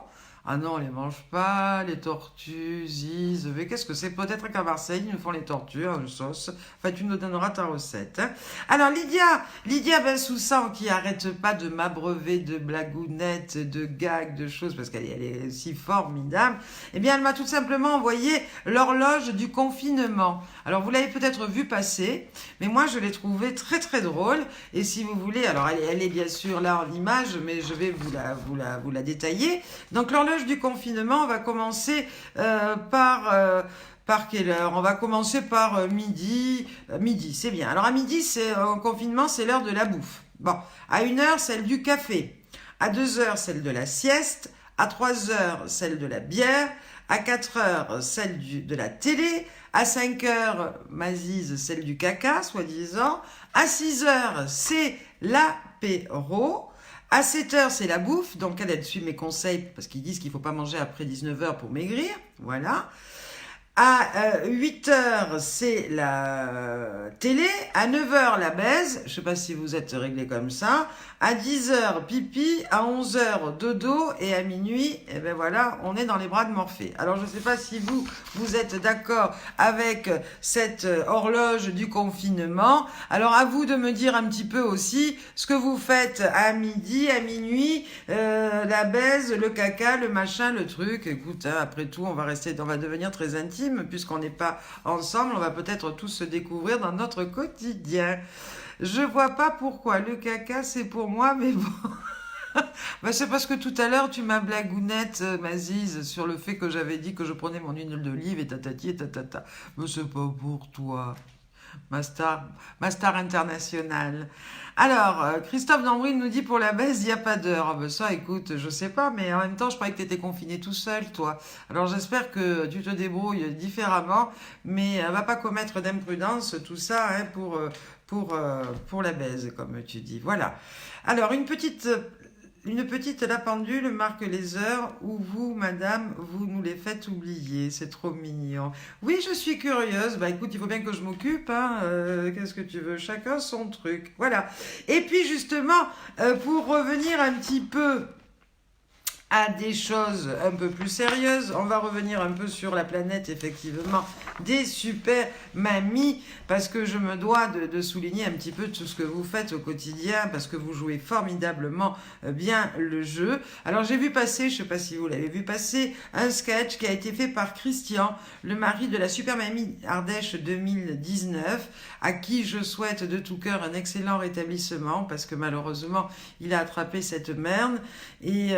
Ah non, on les mange pas, les tortues, Ziz. Mais qu'est-ce que c'est? Peut-être qu'à Marseille, ils nous font les tortues en sauce. Enfin, tu nous donneras ta recette. Hein. Alors, Lydia Bensoussan, qui arrête pas de m'abreuver de blagounettes, de gags, de choses, parce elle est si formidable, eh bien, elle m'a tout simplement envoyé l'horloge du confinement. Alors, vous l'avez peut-être vu passer, mais moi, je l'ai trouvé très, très drôle. Et si vous voulez, alors, elle est bien sûr là en image, mais je vais vous la détailler. Donc, l'horloge du confinement, on va commencer par quelle heure? On va commencer par midi. Midi, c'est bien. Alors à midi, c'est en confinement, c'est l'heure de la bouffe. Bon, à 1 heure, celle du café. À 2 heures, celle de la sieste. À 3 heures, celle de la bière. À 4 heures, celle de la télé. À 5 heures, Mazise, celle du caca, soi-disant. À 6 heures, c'est l'apéro. À 7 heures, c'est la bouffe. Donc, elle suit mes conseils parce qu'ils disent qu'il ne faut pas manger après 19 heures pour maigrir. Voilà. À 8 heures, c'est la télé. À 9 heures, la baise. Je ne sais pas si vous êtes réglés comme ça. À 10 heures, pipi. À 11 heures, dodo. Et à minuit, eh ben voilà, on est dans les bras de Morphée. Alors, je ne sais pas si vous êtes d'accord avec cette horloge du confinement. Alors, à vous de me dire un petit peu aussi ce que vous faites à midi, à minuit, la baise, le caca, le machin, le truc. Écoute, hein, après tout, on va devenir très intime puisqu'on n'est pas ensemble. On va peut-être tous se découvrir dans notre quotidien. Je vois pas pourquoi le caca c'est pour moi, mais bon. Ben, c'est parce que tout à l'heure tu m'as blagounette, Mazise, sur le fait que j'avais dit que je prenais mon huile d'olive et tatati et tatata. Mais c'est pas pour toi. Ma star internationale. Alors, Christophe Dambrine nous dit pour la baisse, il n'y a pas d'heure. Ah ben ça, écoute, je sais pas, mais en même temps, je croyais que tu étais confiné tout seul, toi. Alors, j'espère que tu te débrouilles différemment, mais va pas commettre d'imprudence, tout ça, hein, pour la baise, comme tu dis. Voilà. Alors, une petite la pendule marque les heures où vous, madame, vous nous les faites oublier. C'est trop mignon. Oui, je suis curieuse. Bah écoute, il faut bien que je m'occupe. Hein. Qu'est-ce que tu veux? Chacun son truc. Voilà. Et puis justement, pour revenir un petit peu à des choses un peu plus sérieuses. On va revenir un peu sur la planète, effectivement, des super mamies, parce que je me dois de souligner un petit peu tout ce que vous faites au quotidien, parce que vous jouez formidablement bien le jeu. Alors j'ai vu passer, je ne sais pas si vous l'avez vu passer, un sketch qui a été fait par Christian, le mari de la super mamie Ardèche 2019, à qui je souhaite de tout cœur un excellent rétablissement, parce que malheureusement, il a attrapé cette merde, et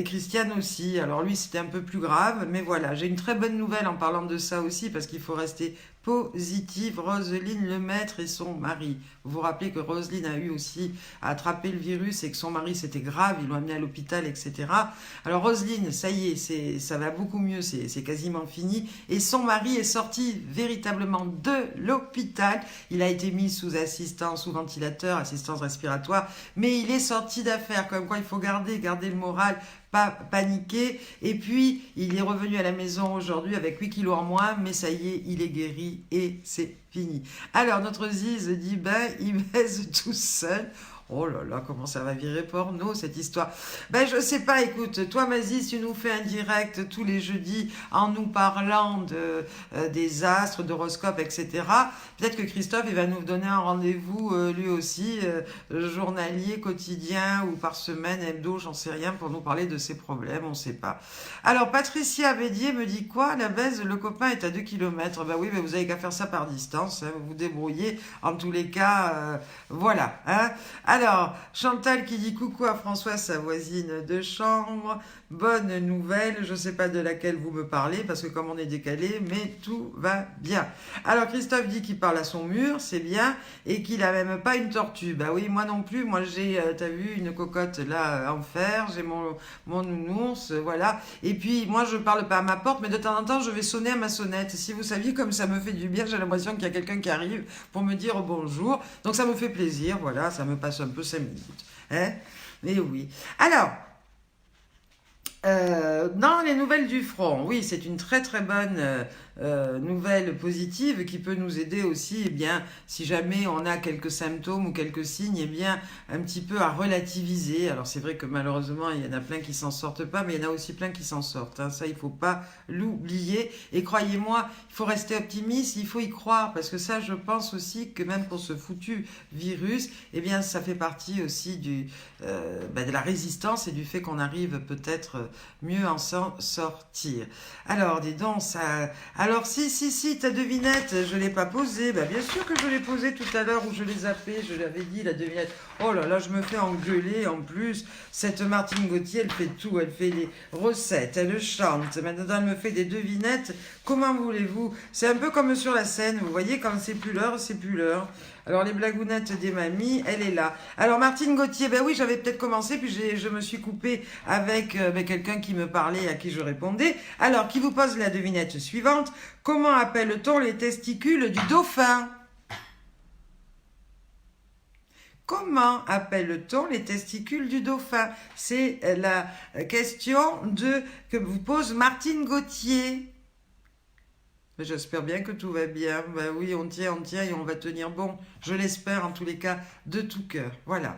Christiane aussi. Alors lui, c'était un peu plus grave, mais voilà, j'ai une très bonne nouvelle en parlant de ça aussi, parce qu'il faut rester positive. Roselyne Lemaître et son mari. Vous vous rappelez que Roselyne a eu aussi attrapé le virus et que son mari c'était grave, ils l'ont amené à l'hôpital, etc. Alors Roselyne, ça y est, ça va beaucoup mieux, c'est quasiment fini. Et son mari est sorti véritablement de l'hôpital. Il a été mis sous assistance, sous ventilateur, assistance respiratoire, mais il est sorti d'affaire. Comme quoi, il faut garder le moral, pas paniquer. Et puis, il est revenu à la maison aujourd'hui avec 8 kilos en moins, mais ça y est, il est guéri et c'est fini. Alors, notre Ziz dit, ben, il baise tout seul. Oh là là, comment ça va virer porno, cette histoire. Ben, je sais pas, écoute, toi, Mazis, tu nous fais un direct tous les jeudis en nous parlant des astres, d'horoscopes, etc. Peut-être que Christophe, il va nous donner un rendez-vous, lui aussi, journalier, quotidien, ou par semaine, hebdo, j'en sais rien, pour nous parler de ses problèmes, on sait pas. Alors, Patricia Bédier me dit quoi? La baise, le copain est à 2 km. Ben oui, mais vous avez qu'à faire ça par distance, hein, vous vous débrouillez. En tous les cas, voilà. Hein. Alors, Chantal qui dit coucou à Françoise, sa voisine de chambre. Bonne nouvelle, je ne sais pas de laquelle vous me parlez parce que comme on est décalé, mais tout va bien. Alors Christophe dit qu'il parle à son mur, c'est bien, et qu'il a même pas une tortue. Bah oui, moi non plus, moi j'ai, t'as vu, une cocotte là en fer, j'ai mon nounours, voilà. Et puis moi je parle pas à ma porte, mais de temps en temps je vais sonner à ma sonnette. Si vous saviez comme ça me fait du bien, j'ai l'impression qu'il y a quelqu'un qui arrive pour me dire bonjour. Donc ça me fait plaisir, voilà, ça me passe un peu 5 minutes. Hein? Mais oui. Alors, dans les nouvelles du front, oui, c'est une très très bonne nouvelle positive qui peut nous aider aussi, eh bien, si jamais on a quelques symptômes ou quelques signes, eh bien, un petit peu à relativiser. Alors c'est vrai que malheureusement, il y en a plein qui s'en sortent pas, mais il y en a aussi plein qui s'en sortent. Hein. Ça, il faut pas l'oublier. Et croyez-moi, il faut rester optimiste, il faut y croire, parce que ça, je pense aussi que même pour ce foutu virus, eh bien, ça fait partie aussi de la résistance et du fait qu'on arrive peut-être mieux à s'en sortir. Alors, dis donc, ça... Alors, si, ta devinette, je l'ai pas posée. Bah, bien sûr que je l'ai posée tout à l'heure où je l'ai zappée, je l'avais dit, la devinette. Oh là là, je me fais engueuler en plus. Cette Martine Gauthier, elle fait tout. Elle fait les recettes, elle chante. Maintenant, elle me fait des devinettes. Comment voulez-vous? C'est un peu comme sur la scène. Vous voyez, quand c'est plus l'heure, c'est plus l'heure. Alors, les blagounettes des mamies, elle est là. Alors, Martine Gauthier, ben oui, j'avais peut-être commencé, puis je me suis coupée avec quelqu'un qui me parlait, à qui je répondais. Alors, qui vous pose la devinette suivante? Comment appelle-t-on les testicules du dauphin? Comment appelle-t-on les testicules du dauphin? C'est la question que vous pose Martine Gauthier. J'espère bien que tout va bien. Ben oui, on tient et on va tenir bon. Je l'espère en tous les cas de tout cœur. Voilà.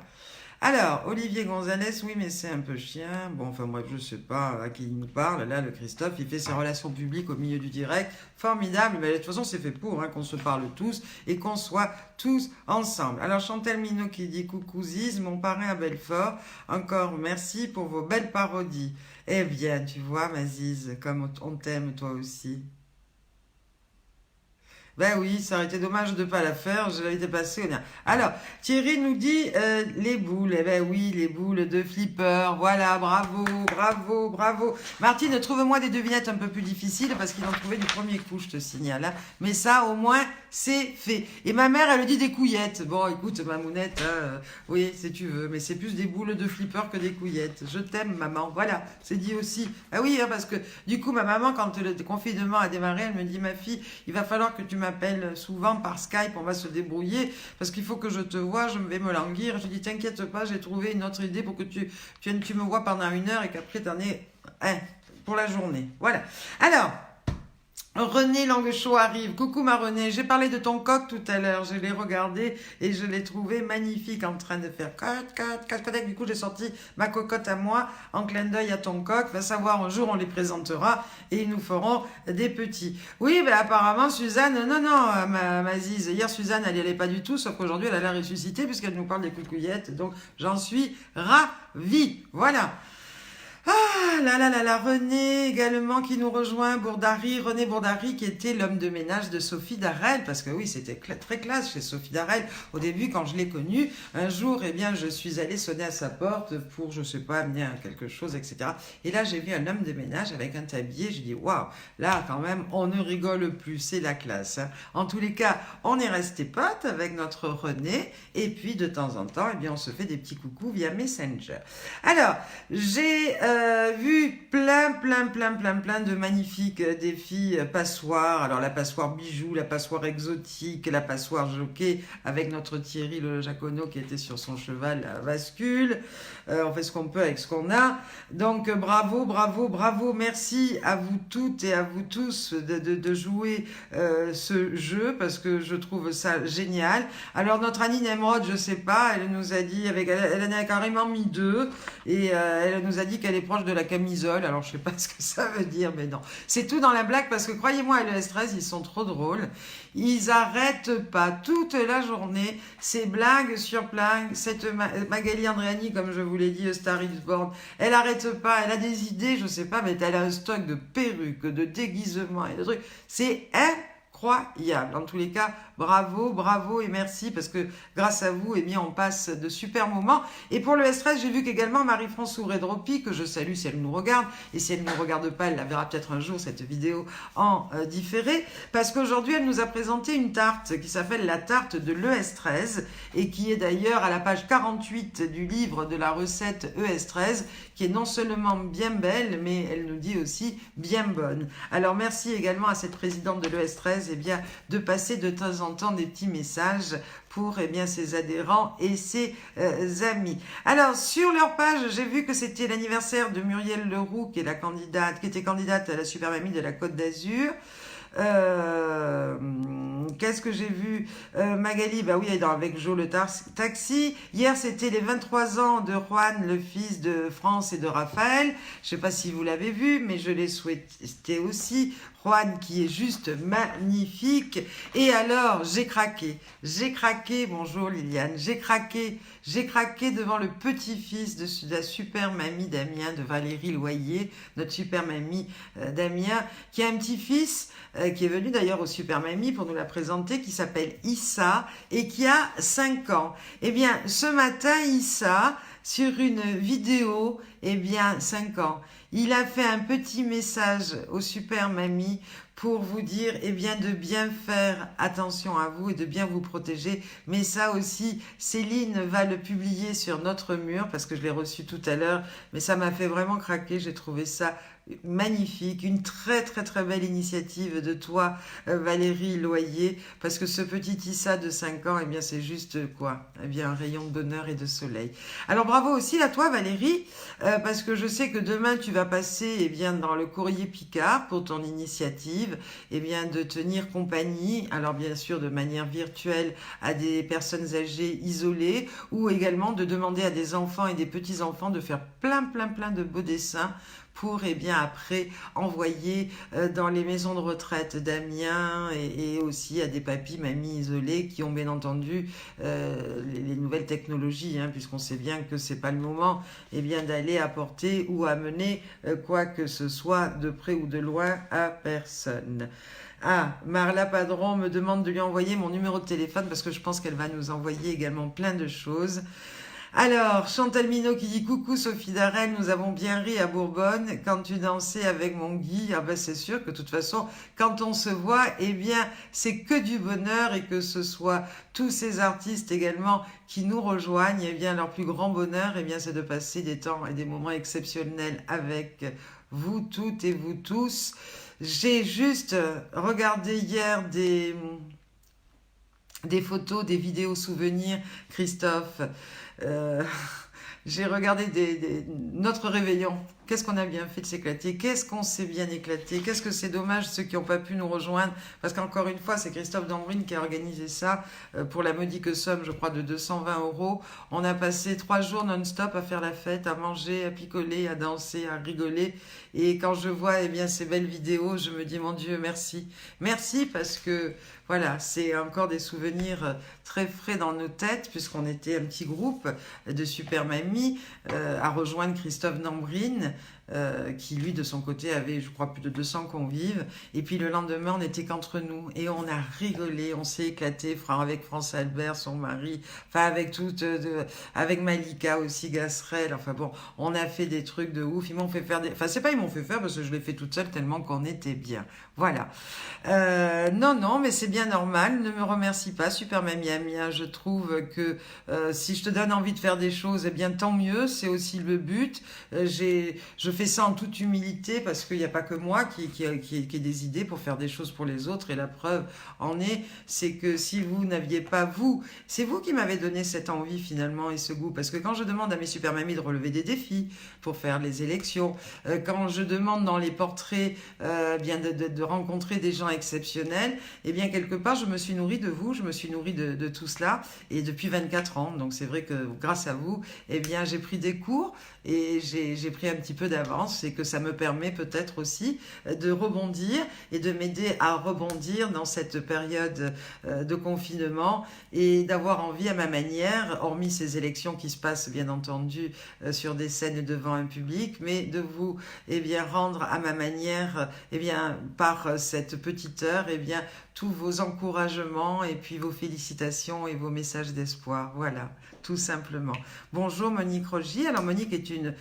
Alors, Olivier Gonzalez, oui, mais c'est un peu chien. Bon, enfin, bref, je sais pas à qui il nous parle. Là, le Christophe, il fait ses relations publiques au milieu du direct. Formidable. Mais de toute façon, c'est fait pour qu'on se parle tous et qu'on soit tous ensemble. Alors, Chantal Minot qui dit coucou Ziz, mon parrain à Belfort. Encore merci pour vos belles parodies. Eh bien, tu vois, ma Ziz, comme on t'aime toi aussi. Ben oui, ça aurait été dommage de ne pas la faire, je l'avais dépassé. Alors, Thierry nous dit les boules. Eh ben oui, les boules de flipper. Voilà, bravo. Martine, trouve-moi des devinettes un peu plus difficiles parce qu'ils ont trouvé du premier coup, je te signale. Hein. Mais ça, au moins, c'est fait. Et ma mère, elle dit des couillettes. Bon, écoute, ma mounette, oui, si tu veux, mais c'est plus des boules de flipper que des couillettes. Je t'aime, maman. Voilà, c'est dit aussi. Ah oui, parce que du coup, ma maman, quand le confinement a démarré, elle me dit, ma fille, il va falloir que tu m'appelles souvent par Skype, on va se débrouiller, parce qu'il faut que je te vois, je vais me languir. Je dis, t'inquiète pas, j'ai trouvé une autre idée pour que tu me vois pendant 1 heure et qu'après, t'en aies pour la journée. Voilà. Alors, René Languechaud arrive. Coucou ma René, j'ai parlé de ton coq tout à l'heure, je l'ai regardé et je l'ai trouvé magnifique en train de faire coq. Du coup j'ai sorti ma cocotte à moi en clin d'œil à ton coq. Va savoir, un jour on les présentera et nous ferons des petits. Oui, ben apparemment Suzanne, non, ma Ziz, hier Suzanne elle n'y allait pas du tout, sauf qu'aujourd'hui elle a l'air ressuscitée puisqu'elle nous parle des coucouillettes, donc j'en suis ravie. Voilà. Ah là, René également qui nous rejoint, René Bourdari qui était l'homme de ménage de Sophie Darel, parce que oui, c'était très classe chez Sophie Darel. Au début, quand je l'ai connue, un jour, eh bien, je suis allée sonner à sa porte pour, je sais pas, amener quelque chose, etc. Et là, j'ai vu un homme de ménage avec un tablier, j'ai dit, waouh, là, quand même, on ne rigole plus, c'est la classe. Hein. En tous les cas, on est resté potes avec notre René, et puis de temps en temps, eh bien, on se fait des petits coucous via Messenger. Alors, j'ai vu plein de magnifiques défis passoires. Alors la passoire bijou, la passoire exotique, la passoire jockey avec notre Thierry le Jacono qui était sur son cheval à bascule. On fait ce qu'on peut avec ce qu'on a. Donc bravo. Merci à vous toutes et à vous tous de jouer ce jeu parce que je trouve ça génial. Alors notre Annie Nemrod, je sais pas, elle nous a dit, elle en a carrément mis 2 et elle nous a dit qu'elle est proche de la camisole. Alors je sais pas ce que ça veut dire, mais non. C'est tout dans la blague parce que croyez-moi, les S13, ils sont trop drôles. Ils arrêtent pas toute la journée. Ces blagues sur blagues. Cette Magali Andréani, comme je vous l'ai dit, Star is Born, elle arrête pas. Elle a des idées, je sais pas, mais elle a un stock de perruques, de déguisements et de trucs. C'est incroyable. En tous les cas, Bravo, bravo et merci parce que grâce à vous, eh bien, on passe de super moments. Et pour le S13, j'ai vu qu'également Marie-France Ouredropi, que je salue si elle nous regarde, et si elle ne nous regarde pas, elle la verra peut-être un jour, cette vidéo en différé, parce qu'aujourd'hui, elle nous a présenté une tarte qui s'appelle la tarte de l'ES13 et qui est d'ailleurs à la page 48 du livre de la recette ES13, qui est non seulement bien belle, mais elle nous dit aussi bien bonne. Alors merci également à cette présidente de l'ES13 eh bien, de passer de temps en temps des petits messages pour eh bien, ses adhérents et ses amis. Alors sur leur page, j'ai vu que c'était l'anniversaire de Muriel Leroux, qui est la candidate, qui était candidate à la Super Mamie de la Côte d'Azur. Qu'est-ce que j'ai vu Magali, bah oui, elle est avec Jo le taxi. Hier, c'était les 23 ans de Juan, le fils de France et de Raphaël. Je sais pas si vous l'avez vu, mais je l'ai souhaité aussi. Juan qui est juste magnifique. Et alors, j'ai craqué, bonjour Liliane, j'ai craqué devant le petit-fils de la super mamie Damien, de Valérie Loyer, notre super mamie Damien, qui a un petit-fils qui est venu d'ailleurs au Super Mamie pour nous la présenter, qui s'appelle Issa et qui a 5 ans. Eh bien, ce matin, Issa, sur une vidéo, eh bien, 5 ans, il a fait un petit message au Super Mamie pour vous dire eh bien, de bien faire attention à vous et de bien vous protéger. Mais ça aussi, Céline va le publier sur notre mur parce que je l'ai reçu tout à l'heure. Mais ça m'a fait vraiment craquer, j'ai trouvé ça magnifique, une très très très belle initiative de toi Valérie Loyer, parce que ce petit Issa de 5 ans, eh bien c'est juste quoi, eh bien un rayon de bonheur et de soleil. Alors bravo aussi à toi Valérie, parce que je sais que demain tu vas passer eh bien dans le courrier Picard pour ton initiative, eh bien de tenir compagnie, alors bien sûr de manière virtuelle à des personnes âgées isolées, ou également de demander à des enfants et des petits-enfants de faire plein de beaux dessins pour eh bien après envoyer dans les maisons de retraite d'Amiens et aussi à des papis, mamies isolés qui ont bien entendu les nouvelles technologies, hein, puisqu'on sait bien que c'est pas le moment eh bien d'aller apporter ou amener quoi que ce soit de près ou de loin à personne. Ah, Marla Padron me demande de lui envoyer mon numéro de téléphone parce que je pense qu'elle va nous envoyer également plein de choses. Alors, Chantal Minot qui dit coucou Sophie Darel, nous avons bien ri à Bourbonne quand tu dansais avec mon Guy. Ah ben c'est sûr que de toute façon, quand on se voit, eh bien c'est que du bonheur et que ce soit tous ces artistes également qui nous rejoignent, eh bien leur plus grand bonheur, eh bien c'est de passer des temps et des moments exceptionnels avec vous toutes et vous tous. J'ai juste regardé hier des photos, des vidéos souvenirs, Christophe. Euh, j'ai regardé notre réveillon. Qu'est-ce qu'on a bien fait de s'éclater? Qu'est-ce qu'on s'est bien éclaté? Qu'est-ce que c'est dommage ceux qui n'ont pas pu nous rejoindre? Parce qu'encore une fois, c'est Christophe Dambrine qui a organisé ça pour la modique somme, je crois, de 220 €. On a passé 3 jours non-stop à faire la fête, à manger, à picoler, à danser, à rigoler. Et quand je vois eh bien, ces belles vidéos, je me dis, mon Dieu, merci. Merci parce que voilà, c'est encore des souvenirs très frais dans nos têtes, puisqu'on était un petit groupe de Super Mamie à rejoindre Christophe Dambrine, qui lui de son côté avait je crois plus de 200 convives, et puis le lendemain on n'était qu'entre nous et on a rigolé, on s'est éclaté avec France Albert, son mari, enfin avec avec Malika aussi, Gasserel, enfin bon, on a fait des trucs de ouf, ils m'ont fait faire enfin c'est pas ils m'ont fait faire parce que je l'ai fait toute seule tellement qu'on était bien, voilà. Non mais c'est bien normal, ne me remercie pas Super Mamie Amiens, je trouve que si je te donne envie de faire des choses, eh bien tant mieux, c'est aussi le but. Je fais ça en toute humilité parce qu'il n'y a pas que moi qui ai des idées pour faire des choses pour les autres, et la preuve en est, c'est que si vous n'aviez pas vous, c'est vous qui m'avez donné cette envie finalement et ce goût, parce que quand je demande à mes super mamies de relever des défis pour faire les élections, quand je demande dans les portraits bien de rencontrer des gens exceptionnels, et bien quelque part je me suis nourrie de vous, je me suis nourrie de tout cela, et depuis 24 ans, donc c'est vrai que grâce à vous, eh bien j'ai pris des cours, et j'ai pris un petit peu d'avance et que ça me permet peut-être aussi de rebondir et de m'aider à rebondir dans cette période de confinement et d'avoir envie à ma manière, hormis ces élections qui se passent bien entendu sur des scènes devant un public, mais de vous rendre à ma manière par cette petite heure tous vos encouragements et puis vos félicitations et vos messages d'espoir. Voilà, tout simplement. Bonjour Monique Rogy. Alors Monique est une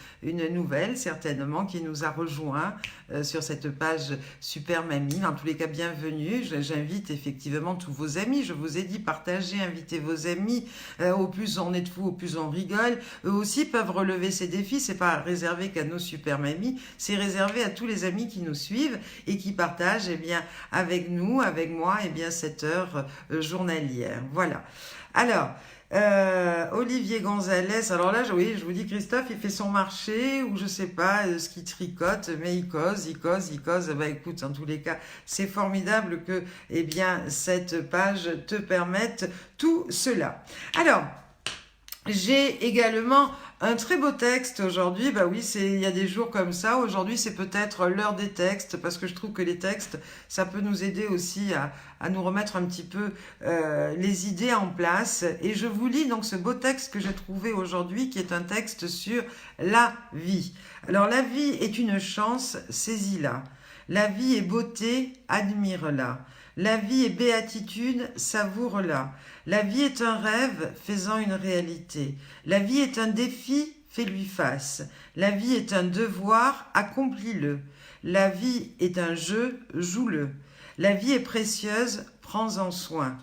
nouvelle certainement qui nous a rejoint sur cette page Super Mamie. En tous les cas, bienvenue. J'invite effectivement tous vos amis. Je vous ai dit, partagez, invitez vos amis. Au plus on est de fous, au plus on rigole. Eux aussi peuvent relever ces défis. C'est pas réservé qu'à nos Super Mamies. C'est réservé à tous les amis qui nous suivent et qui partagent avec nous, avec moi, cette heure journalière. Voilà. Alors, Olivier Gonzalez, alors là, oui, je vous dis, Christophe, il fait son marché, ou je sais pas, ce qu'il tricote, mais il cause. Bah écoute, en tous les cas, c'est formidable que, cette page te permette tout cela. Alors, j'ai également un très beau texte aujourd'hui. Bah oui, il y a des jours comme ça. Aujourd'hui, c'est peut-être l'heure des textes parce que je trouve que les textes, ça peut nous aider aussi à nous remettre un petit peu les idées en place. Et je vous lis donc ce beau texte que j'ai trouvé aujourd'hui, qui est un texte sur la vie. Alors, la vie est une chance, saisis-la. La vie est beauté, admire-la. La vie est béatitude, savoure-la. La vie est un rêve, fais-en une réalité. La vie est un défi, fais-lui face. La vie est un devoir, accomplis-le. La vie est un jeu, joue-le. La vie est précieuse, prends-en soin.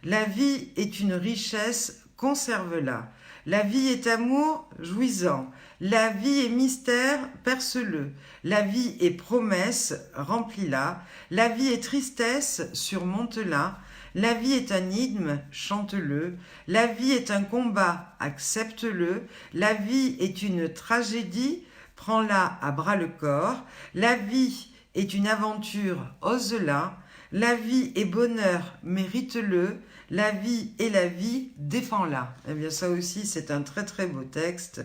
La vie est une richesse, conserve-la. La vie est amour, jouis-en. La vie est mystère, perce-le. La vie est promesse, remplis-la. La vie est tristesse, surmonte-la. La vie est un énigme, chante-le. La vie est un combat, accepte-le. La vie est une tragédie, prends-la à bras-le-corps. La vie est une aventure, ose-la. La vie est bonheur, mérite-le. La vie est la vie, défends-la. Eh bien, ça aussi, c'est un très très beau texte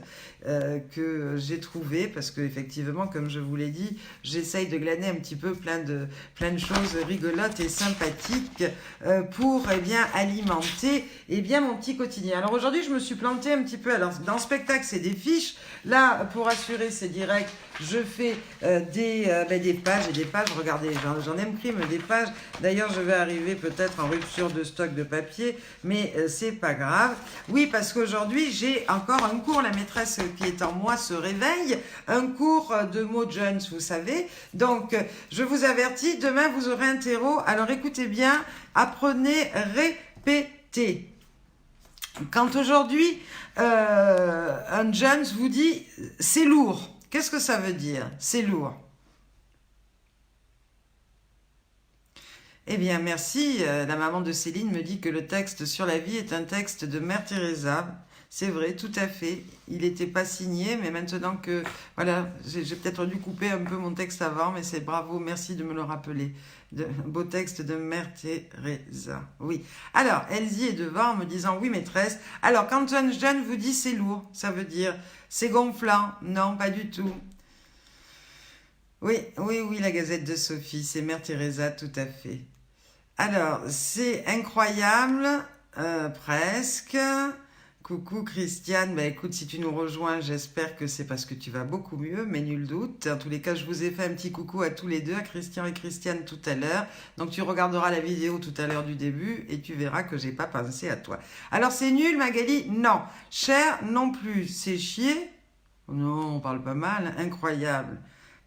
que j'ai trouvé parce que effectivement, comme je vous l'ai dit, j'essaye de glaner un petit peu plein de choses rigolotes et sympathiques pour alimenter mon petit quotidien. Alors aujourd'hui, je me suis plantée un petit peu. Alors dans le spectacle, c'est des fiches. Là, pour assurer ces directs, je fais des pages et des pages. Regardez, j'en imprime des pages. D'ailleurs, je vais arriver peut-être en rupture de stock de papier, mais c'est pas grave. Oui, parce qu'aujourd'hui, j'ai encore un cours. La maîtresse qui est en moi se réveille. Un cours de mots Jones, vous savez. Donc, je vous avertis, demain, vous aurez un terreau. Alors, écoutez bien, apprenez, répétez. Quand aujourd'hui, un Jones vous dit « c'est lourd », qu'est-ce que ça veut dire ? C'est lourd. Eh bien, merci. La maman de Céline me dit que le texte sur la vie est un texte de Mère Teresa. C'est vrai, tout à fait. Il n'était pas signé, mais maintenant que... Voilà, j'ai peut-être dû couper un peu mon texte avant, mais c'est bravo, merci de me le rappeler. Beau texte de Mère Teresa. Oui. Alors, Elsie est devant en me disant « Oui, maîtresse. » Alors, quand un jeune vous dit « c'est lourd », ça veut dire « c'est gonflant ». Non, pas du tout. Oui, la Gazette de Sophie, c'est Mère Teresa, tout à fait. Alors, c'est incroyable, presque. Coucou Christiane, bah écoute, si tu nous rejoins, j'espère que c'est parce que tu vas beaucoup mieux, mais nul doute. En tous les cas, je vous ai fait un petit coucou à tous les deux, à Christian et Christiane tout à l'heure. Donc tu regarderas la vidéo tout à l'heure du début et tu verras que j'ai pas pensé à toi. Alors c'est nul Magali? Non. Cher non plus. C'est chier? Non, on parle pas mal. Incroyable.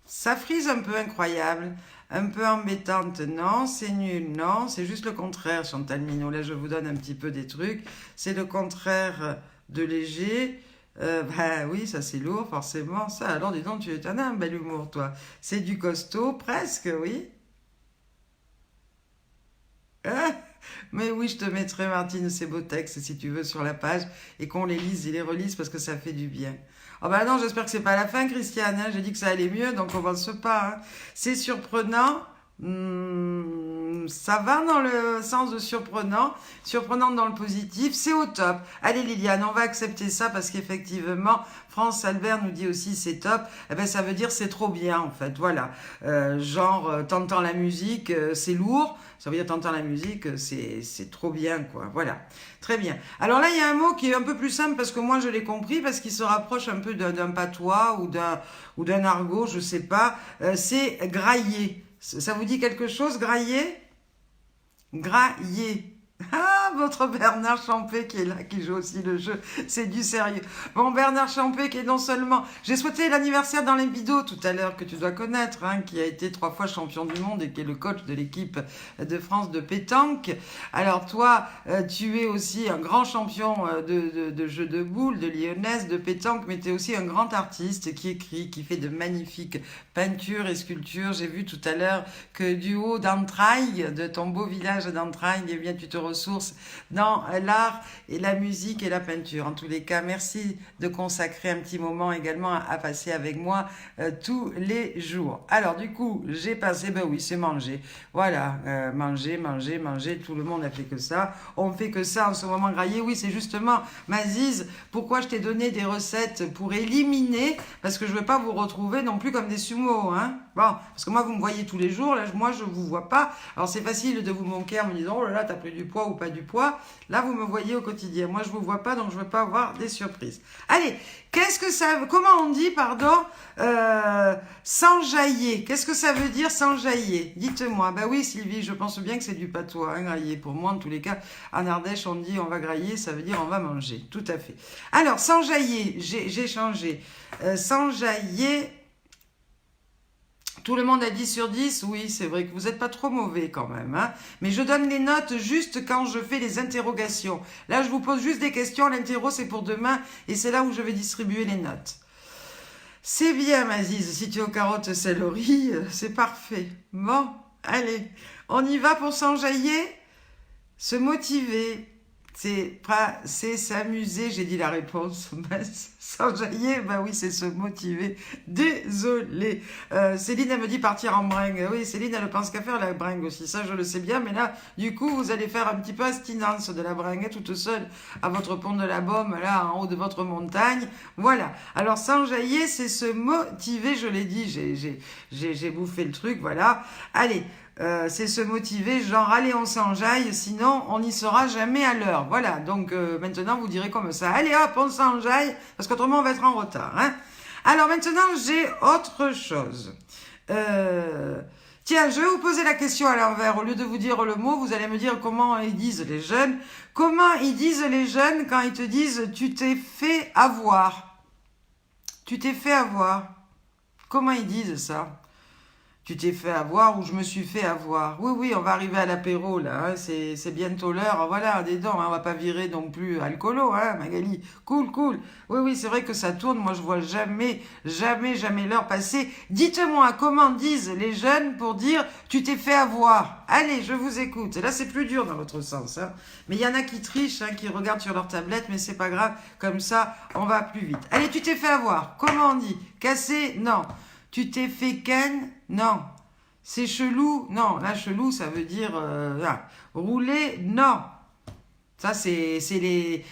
Ça frise un peu incroyable. Un peu embêtante, non, c'est nul, non, c'est juste le contraire, Chantal Minot. Là, je vous donne un petit peu des trucs. C'est le contraire de léger. Bah oui, ça c'est lourd, forcément. Ça, alors dis donc, tu as un bel humour, toi. C'est du costaud, presque, oui. Ah, mais oui, je te mettrai, Martine, ces beaux textes, si tu veux, sur la page et qu'on les lise et les relise parce que ça fait du bien. Oh bah non, j'espère que c'est pas la fin, Christiane. Hein. J'ai dit que ça allait mieux, donc on avance pas. Hein. C'est surprenant. Ça va dans le sens de surprenant, surprenant dans le positif, c'est au top. Allez Liliane, on va accepter ça parce qu'effectivement, France Albert nous dit aussi c'est top. Eh ben ça veut dire c'est trop bien en fait, voilà. T'entends la musique, c'est lourd. Ça veut dire t'entends la musique, c'est trop bien quoi, voilà. Très bien. Alors là, il y a un mot qui est un peu plus simple parce que moi je l'ai compris, parce qu'il se rapproche un peu d'un patois ou d'un argot, je sais pas. C'est grailler. Ça vous dit quelque chose, grailler? Grailler. Ah, votre Bernard Champé qui est là, qui joue aussi le jeu, c'est du sérieux. Bon, Bernard Champé qui est non seulement... J'ai souhaité l'anniversaire dans les bidots tout à l'heure, que tu dois connaître, hein, qui a été 3 fois champion du monde et qui est le coach de l'équipe de France de pétanque. Alors toi, tu es aussi un grand champion de jeu de boules, de lyonnaise, de pétanque, mais tu es aussi un grand artiste qui écrit, qui fait de magnifiques peintures et sculptures. J'ai vu tout à l'heure que du haut d'Entrailles, de ton beau village d'Entrailles, eh bien tu te ressources dans l'art et la musique et la peinture. En tous les cas, merci de consacrer un petit moment également à passer avec moi tous les jours. Alors du coup, j'ai passé, ben oui, c'est manger. Voilà, manger, manger, manger, tout le monde a fait que ça. On fait que ça en ce moment graillé. Oui, c'est justement, Maziz, pourquoi je t'ai donné des recettes pour éliminer, parce que je ne veux pas vous retrouver non plus comme des sumos, hein. Bon, parce que moi, vous me voyez tous les jours, là, moi, je ne vous vois pas. Alors, c'est facile de vous manquer en me disant, oh là là, t'as pris du poids ou pas du poids. Là, vous me voyez au quotidien. Moi, je ne vous vois pas, donc je ne veux pas avoir des surprises. Allez, comment on dit, pardon, s'enjailler? Qu'est-ce que ça veut dire s'enjailler? Dites-moi. Ben oui, Sylvie, je pense bien que c'est du patois, hein, grailler. Pour moi, en tous les cas, en Ardèche, on dit on va grailler, ça veut dire on va manger. Tout à fait. Alors, s'enjailler, j'ai changé. S'enjailler... Tout le monde a 10 sur 10, oui, c'est vrai que vous n'êtes pas trop mauvais quand même, hein. Mais je donne les notes juste quand je fais les interrogations. Là, je vous pose juste des questions, l'interro c'est pour demain, et c'est là où je vais distribuer les notes. C'est bien, Maziz, si tu es aux carottes céleri, c'est parfait. Bon, allez, on y va pour s'enjailler, se motiver. C'est s'amuser, j'ai dit la réponse. S'enjailler, ben oui, c'est se motiver. Désolée. Céline, elle me dit partir en bringue. Oui, Céline, elle pense qu'à faire la bringue aussi. Ça, je le sais bien. Mais là, du coup, vous allez faire un petit peu abstinence de la bringue, toute seule à votre pont de la Baume, là, en haut de votre montagne. Voilà. Alors, s'enjailler, c'est se motiver. Je l'ai dit, j'ai bouffé le truc. Voilà. Allez. C'est se motiver, genre allez on s'enjaille, sinon on n'y sera jamais à l'heure. Voilà, donc maintenant vous direz comme ça, allez hop on s'enjaille, parce qu'autrement on va être en retard. Hein. Alors maintenant j'ai autre chose. Tiens, je vais vous poser la question à l'envers. Au lieu de vous dire le mot, vous allez me dire comment ils disent les jeunes. Comment ils disent les jeunes quand ils te disent tu t'es fait avoir? Tu t'es fait avoir. Comment ils disent ça? Tu t'es fait avoir ou je me suis fait avoir. Oui, oui, on va arriver à l'apéro, là. Hein, c'est bientôt l'heure. Voilà, des dents. Hein, on va pas virer non plus alcoolo, hein, Magali. Cool, cool. Oui, oui, c'est vrai que ça tourne. Moi, je vois jamais, jamais, jamais l'heure passer. Dites-moi, comment disent les jeunes pour dire tu t'es fait avoir? Allez, je vous écoute. Là, c'est plus dur dans votre sens. Hein. Mais il y en a qui trichent, hein, qui regardent sur leur tablette, mais c'est pas grave. Comme ça, on va plus vite. Allez, tu t'es fait avoir. Comment on dit? Casser? Non. Tu t'es fait ken? Non. C'est chelou? Non. Là, chelou, ça veut dire rouler? Non. Ça, c'est les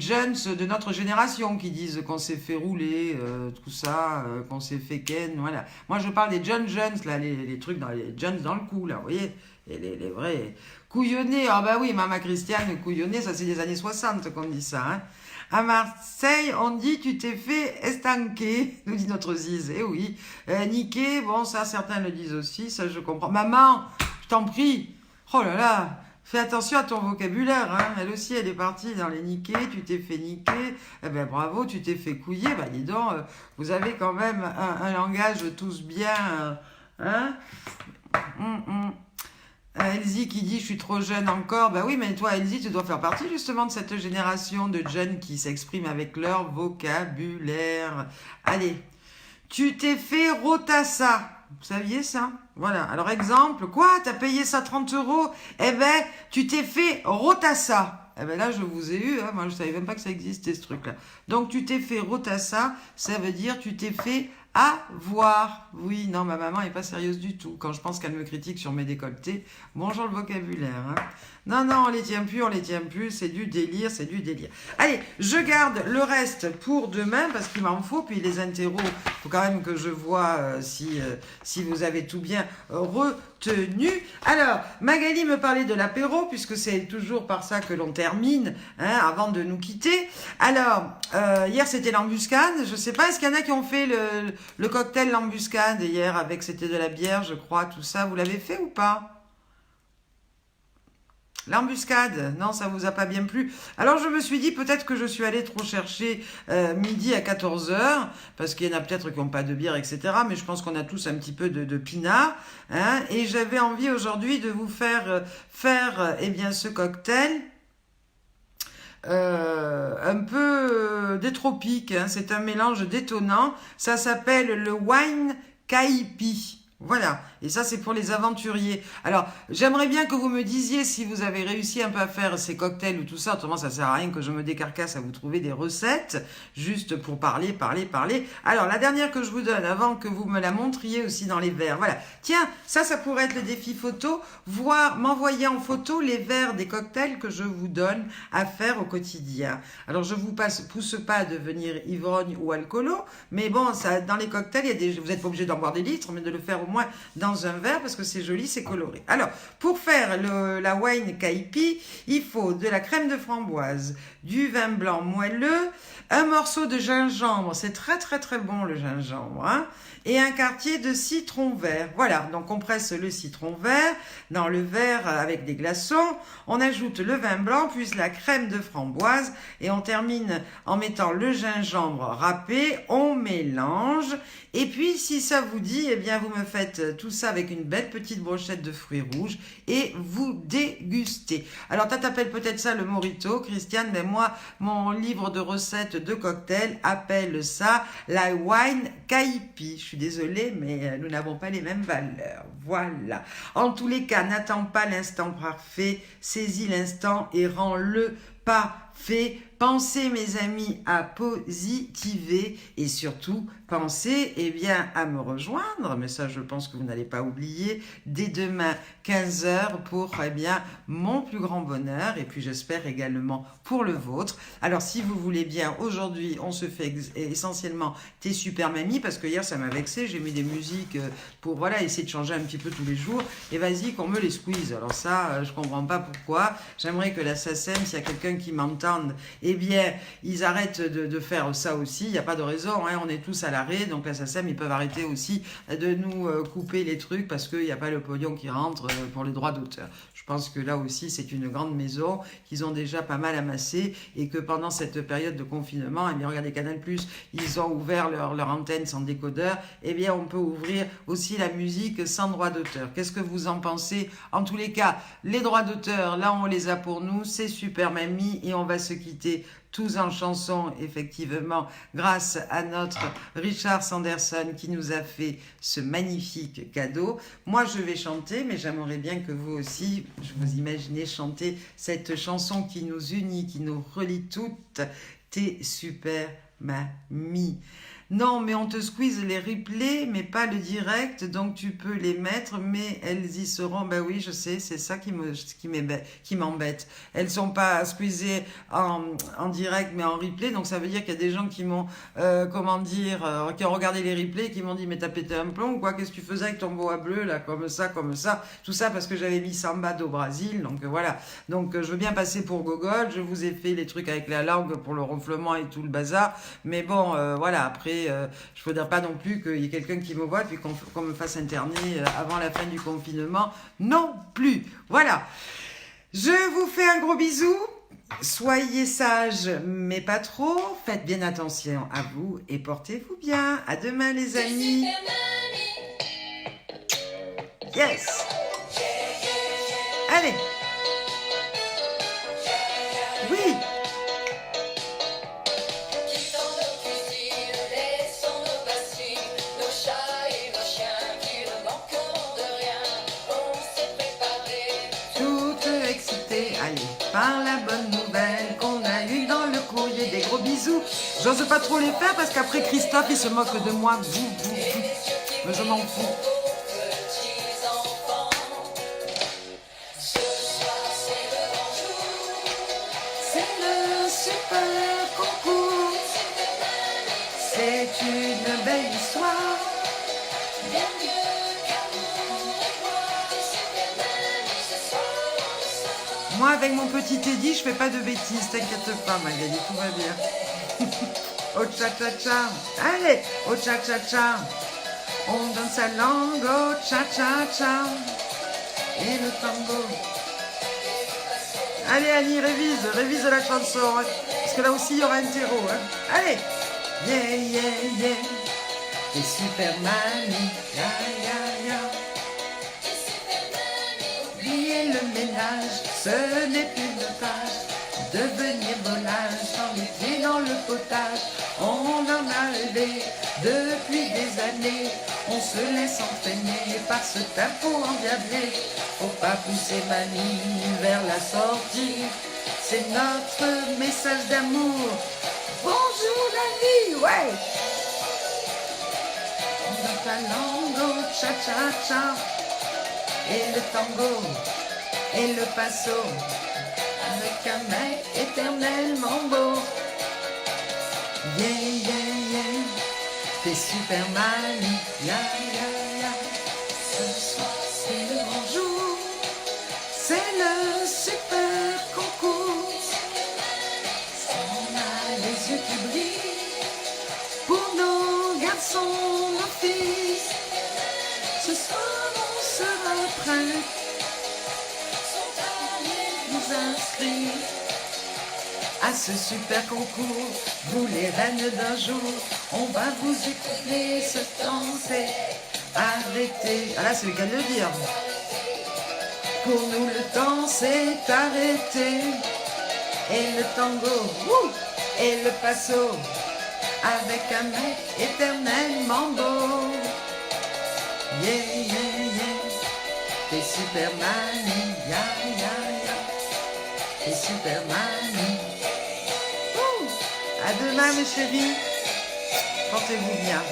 jeunes de notre génération qui disent qu'on s'est fait rouler, tout ça, qu'on s'est fait ken, voilà. Moi, je parle des jeunes, là, les trucs, les jeunes dans le cou, là, vous voyez? Et les vrais couillonnés. Ah bah oui, Maman Christiane, couillonnée, ça c'est des années 60 qu'on dit ça, hein. À Marseille, on dit tu t'es fait estanquer, nous dit notre Ziz. Eh oui. Niquer, bon, ça, certains le disent aussi, ça je comprends. Maman, je t'en prie. Oh là là, fais attention à ton vocabulaire. Hein. Elle aussi, elle est partie dans les niquer, tu t'es fait niquer. Eh ben bravo, tu t'es fait couiller. Bah dis donc, vous avez quand même un langage tous bien. Hein. Elsie qui dit je suis trop jeune encore. Bah oui, mais toi Elsie, tu dois faire partie justement de cette génération de jeunes qui s'expriment avec leur vocabulaire. Allez, tu t'es fait rotassa. Vous saviez ça? Voilà. Alors exemple, quoi? T'as payé ça 30 €? Eh ben, tu t'es fait rotassa. Eh ben là, je vous ai eu. Hein. Moi, je savais même pas que ça existait ce truc-là. Donc, tu t'es fait rotassa, ça veut dire tu t'es fait à voir. Oui, non, ma maman n'est pas sérieuse du tout. Quand je pense qu'elle me critique sur mes décolletés, bonjour le vocabulaire. Hein. Non, non, on les tient plus, c'est du délire, c'est du délire. Allez, je garde le reste pour demain parce qu'il m'en faut, puis les interros, il faut quand même que je vois si vous avez tout bien retenu. Alors, Magali me parlait de l'apéro, puisque c'est toujours par ça que l'on termine, hein, avant de nous quitter. Alors, hier c'était l'embuscade, je sais pas, est-ce qu'il y en a qui ont fait le cocktail l'embuscade hier, avec, c'était de la bière, je crois, tout ça, vous l'avez fait ou pas ? L'embuscade, non, ça vous a pas bien plu. Alors je me suis dit peut-être que je suis allée trop chercher midi à 14 heures, parce qu'il y en a peut-être qui n'ont pas de bière, etc. Mais je pense qu'on a tous un petit peu de pinard. Hein, et j'avais envie aujourd'hui de vous faire eh bien, ce cocktail un peu des tropiques. Hein, c'est un mélange détonnant. Ça s'appelle le wine kaipi. Voilà, et ça c'est pour les aventuriers. Alors, j'aimerais bien que vous me disiez si vous avez réussi un peu à faire ces cocktails ou tout ça, autrement ça sert à rien que je me décarcasse à vous trouver des recettes, juste pour parler. Alors, la dernière que je vous donne, avant que vous me la montriez aussi dans les verres, voilà. Tiens, ça pourrait être le défi photo, m'envoyer en photo les verres des cocktails que je vous donne à faire au quotidien. Alors, je vous pousse pas à devenir ivrogne ou alcoolo, mais bon, ça, dans les cocktails, vous n'êtes pas obligé d'en boire des litres, mais de le faire au moins dans un verre parce que c'est joli, c'est coloré. Alors, pour faire la wine kaipi, il faut de la crème de framboise, du vin blanc moelleux, un morceau de gingembre, c'est très très très bon le gingembre, hein, et un quartier de citron vert. Voilà, donc on presse le citron vert dans le verre avec des glaçons, on ajoute le vin blanc, puis la crème de framboise, et on termine en mettant le gingembre râpé, on mélange, et puis si ça vous dit, eh bien vous me faites tout ça avec une belle petite brochette de fruits rouges, et vous dégustez. Alors t'appelles peut-être ça le mojito, Christiane, mais moi, mon livre de recettes de cocktails appelle ça la wine kaipi. Je suis désolée, mais nous n'avons pas les mêmes valeurs. Voilà. En tous les cas, n'attends pas l'instant parfait, saisis l'instant et rends-le parfait. Pensez, mes amis, à positiver et surtout, pensez bien, à me rejoindre, mais ça, je pense que vous n'allez pas oublier, dès demain, 15 heures, pour bien, mon plus grand bonheur et puis j'espère également pour le vôtre. Alors, si vous voulez bien, aujourd'hui, on se fait essentiellement T'es super mamie, parce que hier, ça m'a vexé, j'ai mis des musiques pour, voilà, essayer de changer un petit peu tous les jours, et vas-y, qu'on me les squeeze. Alors ça, je comprends pas pourquoi. J'aimerais que la SACEM, s'il y a quelqu'un qui m'entende, eh bien, ils arrêtent de faire ça aussi. Il n'y a pas de raison, hein, on est tous à l'arrêt. Donc la SACEM, ils peuvent arrêter aussi de nous couper les trucs parce qu'il n'y a pas le pognon qui rentre pour les droits d'auteur. Je pense que là aussi, c'est une grande maison qu'ils ont déjà pas mal amassé et que pendant cette période de confinement, eh bien, regardez Canal+, ils ont ouvert leur antenne sans décodeur. Eh bien, on peut ouvrir aussi la musique sans droit d'auteur. Qu'est-ce que vous en pensez? En tous les cas, les droits d'auteur, là, on les a pour nous. C'est super mamie et on va se quitter tous en chanson, effectivement, grâce à notre Richard Sanderson qui nous a fait ce magnifique cadeau. Moi, je vais chanter, mais j'aimerais bien que vous aussi, je vous imaginez chanter cette chanson qui nous unit, qui nous relie toutes. T'es super mamie. Non, mais on te squeeze les replays, mais pas le direct, donc tu peux les mettre, mais elles y seront. Ben oui, je sais, c'est ça qui m'embête. Elles sont pas squeezées en direct, mais en replay, donc ça veut dire qu'il y a des gens qui m'ont, qui ont regardé les replays et qui m'ont dit, mais t'as pété un plomb ou quoi? Qu'est-ce que tu faisais avec ton boa bleu, là, comme ça, tout ça parce que j'avais mis Samba do Brasil, donc voilà. Donc je veux bien passer pour gogol, je vous ai fait les trucs avec la langue pour le ronflement et tout le bazar, mais bon, voilà, après, je ne voudrais pas non plus qu'il y ait quelqu'un qui me voit puis qu'on me fasse interner avant la fin du confinement. Non plus. Voilà. Je vous fais un gros bisou. Soyez sages, mais pas trop. Faites bien attention à vous et portez-vous bien. À demain, les amis. Yes. Allez. Oui. Par la bonne nouvelle qu'on a eue dans le courrier. Des gros bisous. J'ose pas trop les faire parce qu'après Christophe il se moque de moi. Mais je m'en fous. C'est le super concours. C'est une belle histoire. Moi, avec mon petit Teddy, je fais pas de bêtises, t'inquiète pas, Magali, tout va bien. Au cha-cha-cha, allez, au cha-cha-cha, on donne sa langue au cha-cha-cha, et le tango. Allez, Annie, révise la chanson, hein, parce que là aussi, il y aura un terreau. Hein. Allez, yeah, yeah, yeah, t'es Superman, ya, ya, ya. Oubliez le ménage, ce n'est plus une tâche. Devenir volage, sans les pieds dans le potage. On en a rêvé depuis des années. On se laisse entraîner par ce tempo endiablé. Faut pas pousser mamie vers la sortie. C'est notre message d'amour. Bonjour la vie, ouais. On donne ta langue au cha-cha-cha. Et le tango, et le passo, avec un mec éternellement beau. Yeah, yeah, yeah, t'es Superman, ya, ya, ya. Ce soir c'est le grand jour, c'est le super concours. On a les yeux qui brillent, pour nos garçons, nos filles. Ce soir on sera prêts, vous inscrire à ce super concours. Vous les reines d'un jour, on va vous écouter ce temps, c'est arrêté. Ah là c'est le cas de le dire. Pour nous le temps c'est arrêté. Et le tango, et le passo, avec un mec éternellement beau. Yeah, yeah, yeah, t'es Superman, ya, ya, ya, t'es Superman. À demain mes chéris, portez-vous bien.